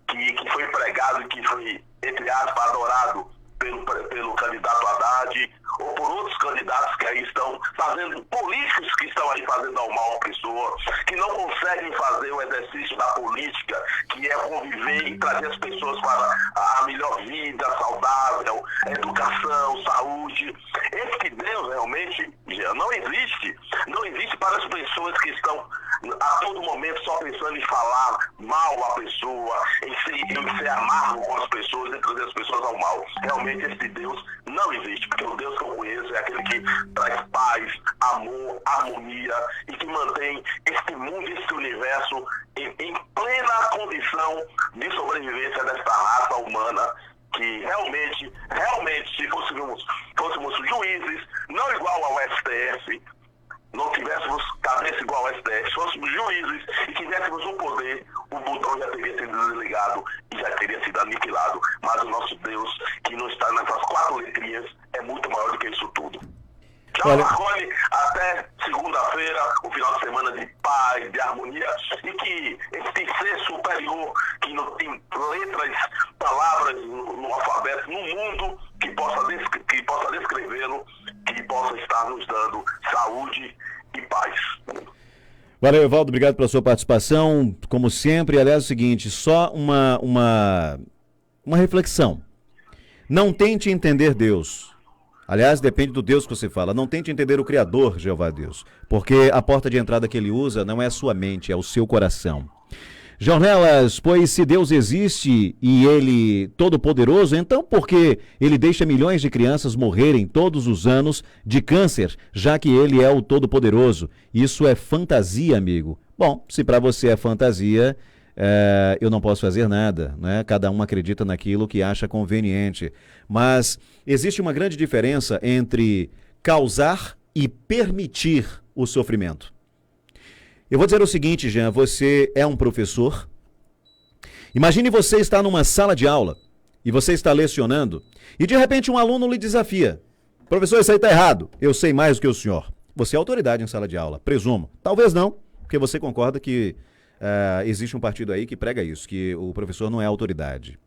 que foi pregado e que foi, entre aspas, adorado pelo candidato Haddad ou por outros candidatos que aí estão fazendo, políticos que estão aí fazendo ao mal a pessoa, que não conseguem fazer o exercício da política, que é conviver e trazer as pessoas para a melhor vida saudável, educação, saúde. Esse Deus realmente já não existe para as pessoas que estão a todo momento só pensando em falar mal à pessoa, em ser amargo com as pessoas, em trazer as pessoas ao mal. Realmente esse Deus não existe, porque o Deus que eu conheço é aquele que traz paz, amor, harmonia e que mantém este mundo, este universo em plena condição de sobrevivência desta raça humana, que realmente, se fôssemos juízes, não igual ao STF, não tivéssemos cabeça igual ao STF, se fôssemos juízes e tivéssemos o poder, o botão já teria sido desligado e já teria sido aniquilado. Mas o nosso Deus, que não está nessas 4 letrinhas, é muito maior do que isso tudo. Tchau, Marconi, até segunda-feira, um final de semana de paz, de harmonia, e que esse ser superior, que não tem letras, palavras no alfabeto, no mundo, que possa descrevê-lo, que possa estar nos dando saúde e paz. Valeu, Evaldo, obrigado pela sua participação, como sempre. Aliás, é o seguinte, só uma reflexão. Não tente entender Deus. Aliás, depende do Deus que você fala. Não tente entender o Criador, Jeová Deus, porque a porta de entrada que ele usa não é a sua mente, é o seu coração. Jornelas, pois se Deus existe e ele todo-poderoso, então por que ele deixa milhões de crianças morrerem todos os anos de câncer, já que ele é o todo-poderoso? Isso é fantasia, amigo. Bom, se para você é fantasia, eu não posso fazer nada, né? Cada um acredita naquilo que acha conveniente. Mas existe uma grande diferença entre causar e permitir o sofrimento. Eu vou dizer o seguinte, Jean, você é um professor. Imagine você estar numa sala de aula e você está lecionando e de repente um aluno lhe desafia. Professor, isso aí está errado. Eu sei mais do que o senhor. Você é autoridade em sala de aula, presumo. Talvez não, porque você concorda que existe um partido aí que prega isso, que o professor não é autoridade.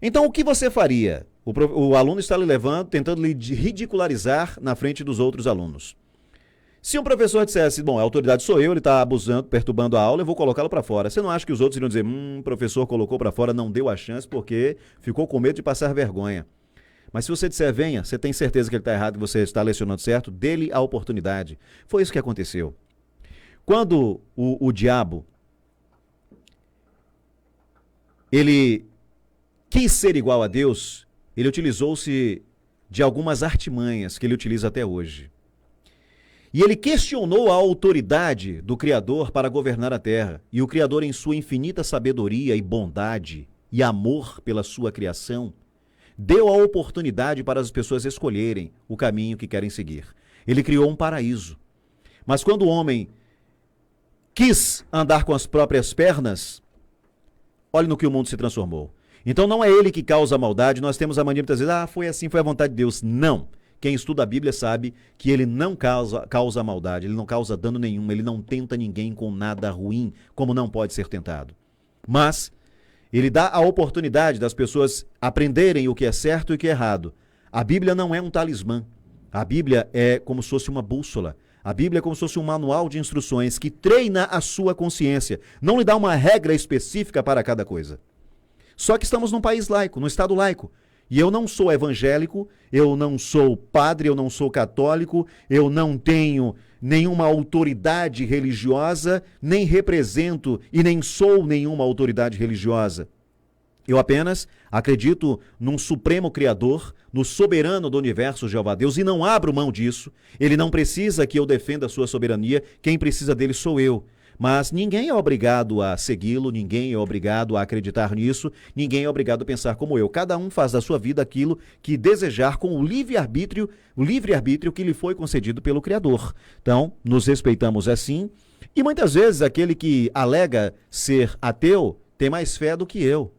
Então, o que você faria? O aluno está lhe levando, tentando lhe ridicularizar na frente dos outros alunos. Se um professor dissesse, bom, a autoridade sou eu, ele está abusando, perturbando a aula, eu vou colocá-lo para fora. Você não acha que os outros iriam dizer, o professor colocou para fora, não deu a chance porque ficou com medo de passar vergonha. Mas se você disser, venha, você tem certeza que ele está errado, que você está lecionando certo, dê-lhe a oportunidade. Foi isso que aconteceu. Quando o diabo, ele quis ser igual a Deus, ele utilizou-se de algumas artimanhas que ele utiliza até hoje. E ele questionou a autoridade do Criador para governar a terra. E o Criador, em sua infinita sabedoria e bondade e amor pela sua criação, deu a oportunidade para as pessoas escolherem o caminho que querem seguir. Ele criou um paraíso. Mas quando o homem quis andar com as próprias pernas, olhe no que o mundo se transformou. Então não é ele que causa a maldade. Nós temos a mania muitas vezes, foi assim, foi a vontade de Deus. Não. Quem estuda a Bíblia sabe que ele não causa maldade, ele não causa dano nenhum, ele não tenta ninguém com nada ruim, como não pode ser tentado. Mas ele dá a oportunidade das pessoas aprenderem o que é certo e o que é errado. A Bíblia não é um talismã. A Bíblia é como se fosse uma bússola. A Bíblia é como se fosse um manual de instruções que treina a sua consciência. Não lhe dá uma regra específica para cada coisa. Só que estamos num país laico, num estado laico. E eu não sou evangélico, eu não sou padre, eu não sou católico, eu não tenho nenhuma autoridade religiosa, nem represento e nem sou nenhuma autoridade religiosa. Eu apenas acredito num supremo criador, no soberano do universo, Jeová Deus, e não abro mão disso. Ele não precisa que eu defenda a sua soberania, quem precisa dele sou eu. Mas ninguém é obrigado a segui-lo, ninguém é obrigado a acreditar nisso, ninguém é obrigado a pensar como eu. Cada um faz da sua vida aquilo que desejar com o livre-arbítrio que lhe foi concedido pelo Criador. Então, nos respeitamos assim, e muitas vezes aquele que alega ser ateu tem mais fé do que eu.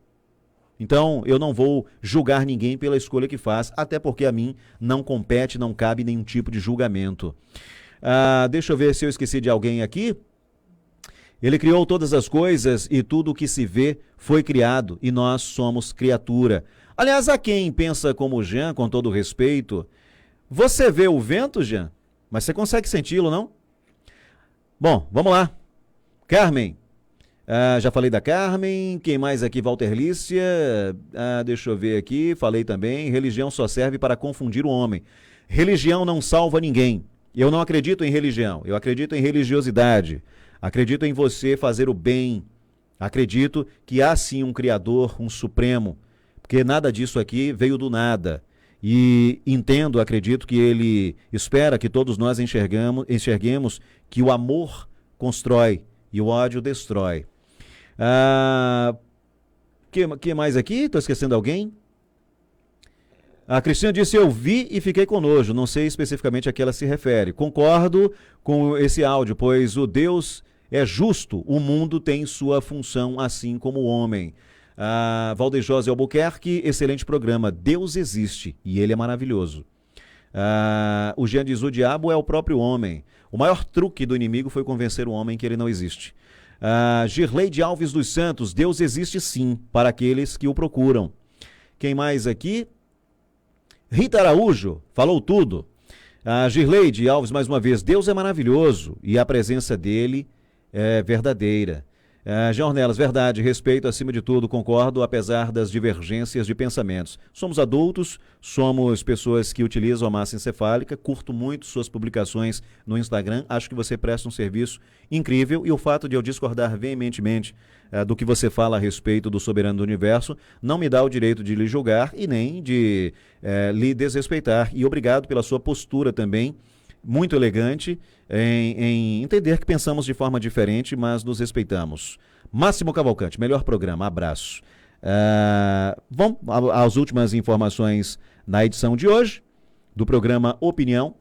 Então, eu não vou julgar ninguém pela escolha que faz, até porque a mim não compete, não cabe nenhum tipo de julgamento. Deixa eu ver se eu esqueci de alguém aqui. Ele criou todas as coisas e tudo o que se vê foi criado e nós somos criatura. Aliás, a quem pensa como Jean, com todo respeito, você vê o vento, Jean? Mas você consegue senti-lo, não? Bom, vamos lá. Carmen. Já falei da Carmen. Quem mais aqui? Walter Lícia. Deixa eu ver aqui. Falei também. Religião só serve para confundir o homem. Religião não salva ninguém. Eu não acredito em religião. Eu acredito em religiosidade. Acredito em você fazer o bem. Acredito que há sim um Criador, um Supremo, porque nada disso aqui veio do nada. E acredito que ele espera que todos nós enxerguemos que o amor constrói e o ódio destrói. Que mais aqui? Estou esquecendo alguém? A Cristina disse, eu vi e fiquei com nojo. Não sei especificamente a que ela se refere. Concordo com esse áudio, pois o Deus é justo, o mundo tem sua função, assim como o homem. Valdejose Albuquerque, excelente programa. Deus existe e ele é maravilhoso. O Jean diz, o diabo é o próprio homem. O maior truque do inimigo foi convencer o homem que ele não existe. Girleide Alves dos Santos, Deus existe sim, para aqueles que o procuram. Quem mais aqui? Rita Araújo, falou tudo. Girleide Alves, mais uma vez, Deus é maravilhoso e a presença dele é verdadeira. Jean Ornelas, verdade, respeito acima de tudo, concordo, apesar das divergências de pensamentos. Somos adultos, somos pessoas que utilizam a massa encefálica, curto muito suas publicações no Instagram, acho que você presta um serviço incrível e o fato de eu discordar veementemente do que você fala a respeito do soberano do universo não me dá o direito de lhe julgar e nem de lhe desrespeitar. E obrigado pela sua postura também, muito elegante, em entender que pensamos de forma diferente, mas nos respeitamos. Máximo Cavalcante, melhor programa, abraço. Vamos às últimas informações na edição de hoje, do programa Opinião.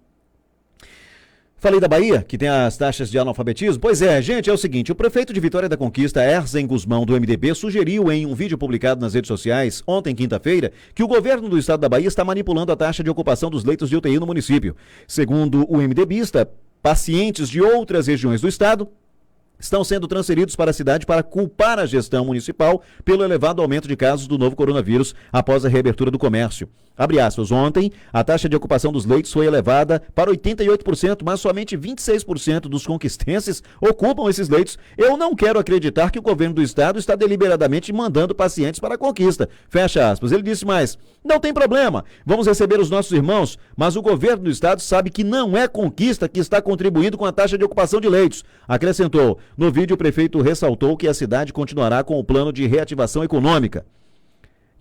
Falei da Bahia, que tem as taxas de analfabetismo? Pois é, gente, é o seguinte, o prefeito de Vitória da Conquista, Erzen Guzmão, do MDB, sugeriu em um vídeo publicado nas redes sociais, ontem, quinta-feira, que o governo do estado da Bahia está manipulando a taxa de ocupação dos leitos de UTI no município. Segundo o MDBista, pacientes de outras regiões do estado estão sendo transferidos para a cidade para culpar a gestão municipal pelo elevado aumento de casos do novo coronavírus após a reabertura do comércio. Abre aspas, ontem, a taxa de ocupação dos leitos foi elevada para 88%, mas somente 26% dos conquistenses ocupam esses leitos. Eu não quero acreditar que o governo do estado está deliberadamente mandando pacientes para a Conquista. Fecha aspas. Ele disse mais, não tem problema, vamos receber os nossos irmãos, mas o governo do estado sabe que não é Conquista que está contribuindo com a taxa de ocupação de leitos. Acrescentou, no vídeo o prefeito ressaltou que a cidade continuará com o plano de reativação econômica.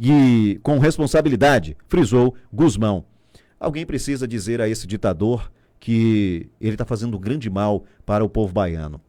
E com responsabilidade, frisou Guzmão. Alguém precisa dizer a esse ditador que ele está fazendo um grande mal para o povo baiano.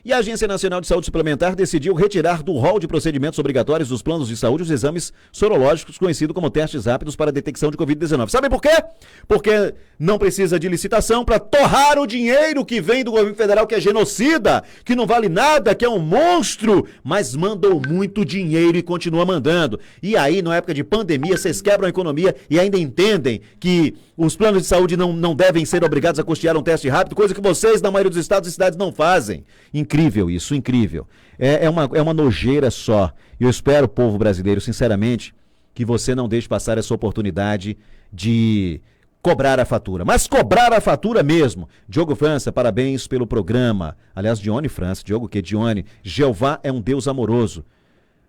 E a Agência Nacional de Saúde Suplementar decidiu retirar do rol de procedimentos obrigatórios dos planos de saúde os exames sorológicos, conhecidos como testes rápidos para a detecção de Covid-19. Sabe por quê? Porque não precisa de licitação para torrar o dinheiro que vem do governo federal, que é genocida, que não vale nada, que é um monstro, mas mandou muito dinheiro e continua mandando. E aí, na época de pandemia, vocês quebram a economia e ainda entendem que os planos de saúde não devem ser obrigados a custear um teste rápido, coisa que vocês, na maioria dos estados e cidades, não fazem. Incrível isso, incrível. É uma nojeira só. Eu espero, povo brasileiro, sinceramente, que você não deixe passar essa oportunidade de cobrar a fatura. Mas cobrar a fatura mesmo. Diogo França, parabéns pelo programa. Aliás, Dione França, Diogo que Dione, Jeová é um Deus amoroso.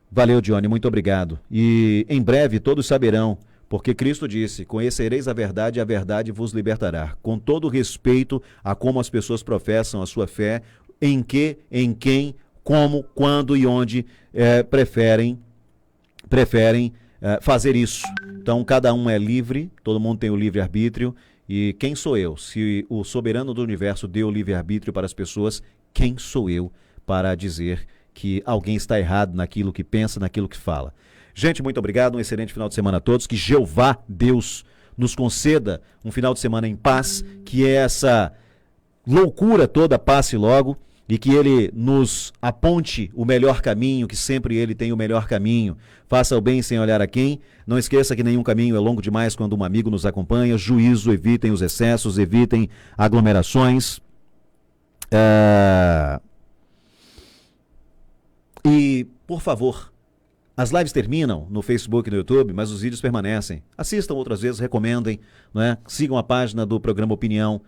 Valeu, Dione, muito obrigado. E em breve todos saberão, porque Cristo disse, conhecereis a verdade vos libertará. Com todo respeito a como as pessoas professam a sua fé, em que, em quem, como, quando e onde preferem fazer isso. Então, cada um é livre, todo mundo tem o livre-arbítrio, e quem sou eu? Se o soberano do universo deu o livre-arbítrio para as pessoas, quem sou eu para dizer que alguém está errado naquilo que pensa, naquilo que fala? Gente, muito obrigado, um excelente final de semana a todos, que Jeová, Deus, nos conceda um final de semana em paz, que essa loucura toda passe logo, e que ele nos aponte o melhor caminho, que sempre ele tem o melhor caminho. Faça o bem sem olhar a quem. Não esqueça que nenhum caminho é longo demais quando um amigo nos acompanha. Juízo, evitem os excessos, evitem aglomerações. E, por favor, as lives terminam no Facebook e no YouTube, mas os vídeos permanecem. Assistam outras vezes, recomendem, né? Sigam a página do Programa Opinião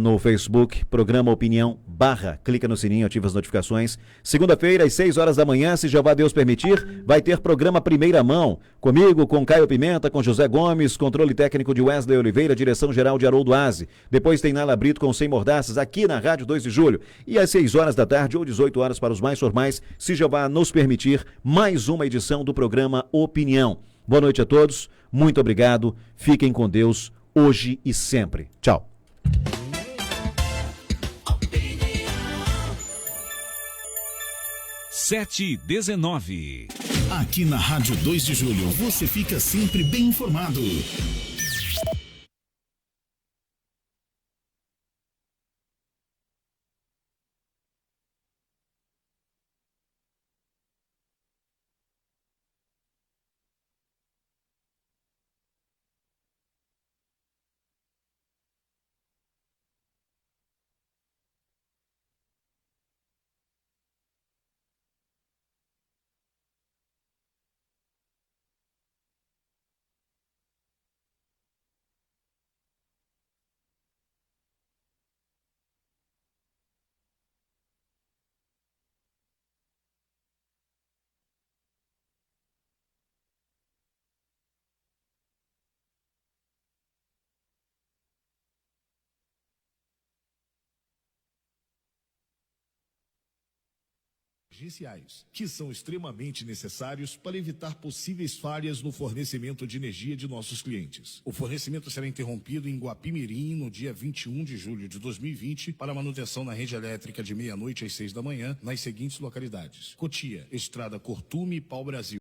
no Facebook, Programa Opinião /, clica no sininho, ativa as notificações. Segunda-feira, às 6 horas da manhã, se Jeová Deus permitir, vai ter programa Primeira Mão, comigo, com Caio Pimenta, com José Gomes, controle técnico de Wesley Oliveira, direção geral de Haroldo Aze. Depois tem Nala Brito com Sem Mordaças, aqui na Rádio 2 de Julho. E às 6 horas da tarde ou 18 horas para os mais formais, se Jeová nos permitir, mais uma edição do programa Opinião. Boa noite a todos, muito obrigado, fiquem com Deus, hoje e sempre. Tchau. 7h19. Aqui na Rádio 2 de Julho, você fica sempre bem informado. emergenciais, que são extremamente necessários para evitar possíveis falhas no fornecimento de energia de nossos clientes. O fornecimento será interrompido em Guapimirim no dia 21 de julho de 2020 para manutenção na rede elétrica de meia-noite às 6 da manhã nas seguintes localidades: Cotia, Estrada Cortume, Pau Brasil.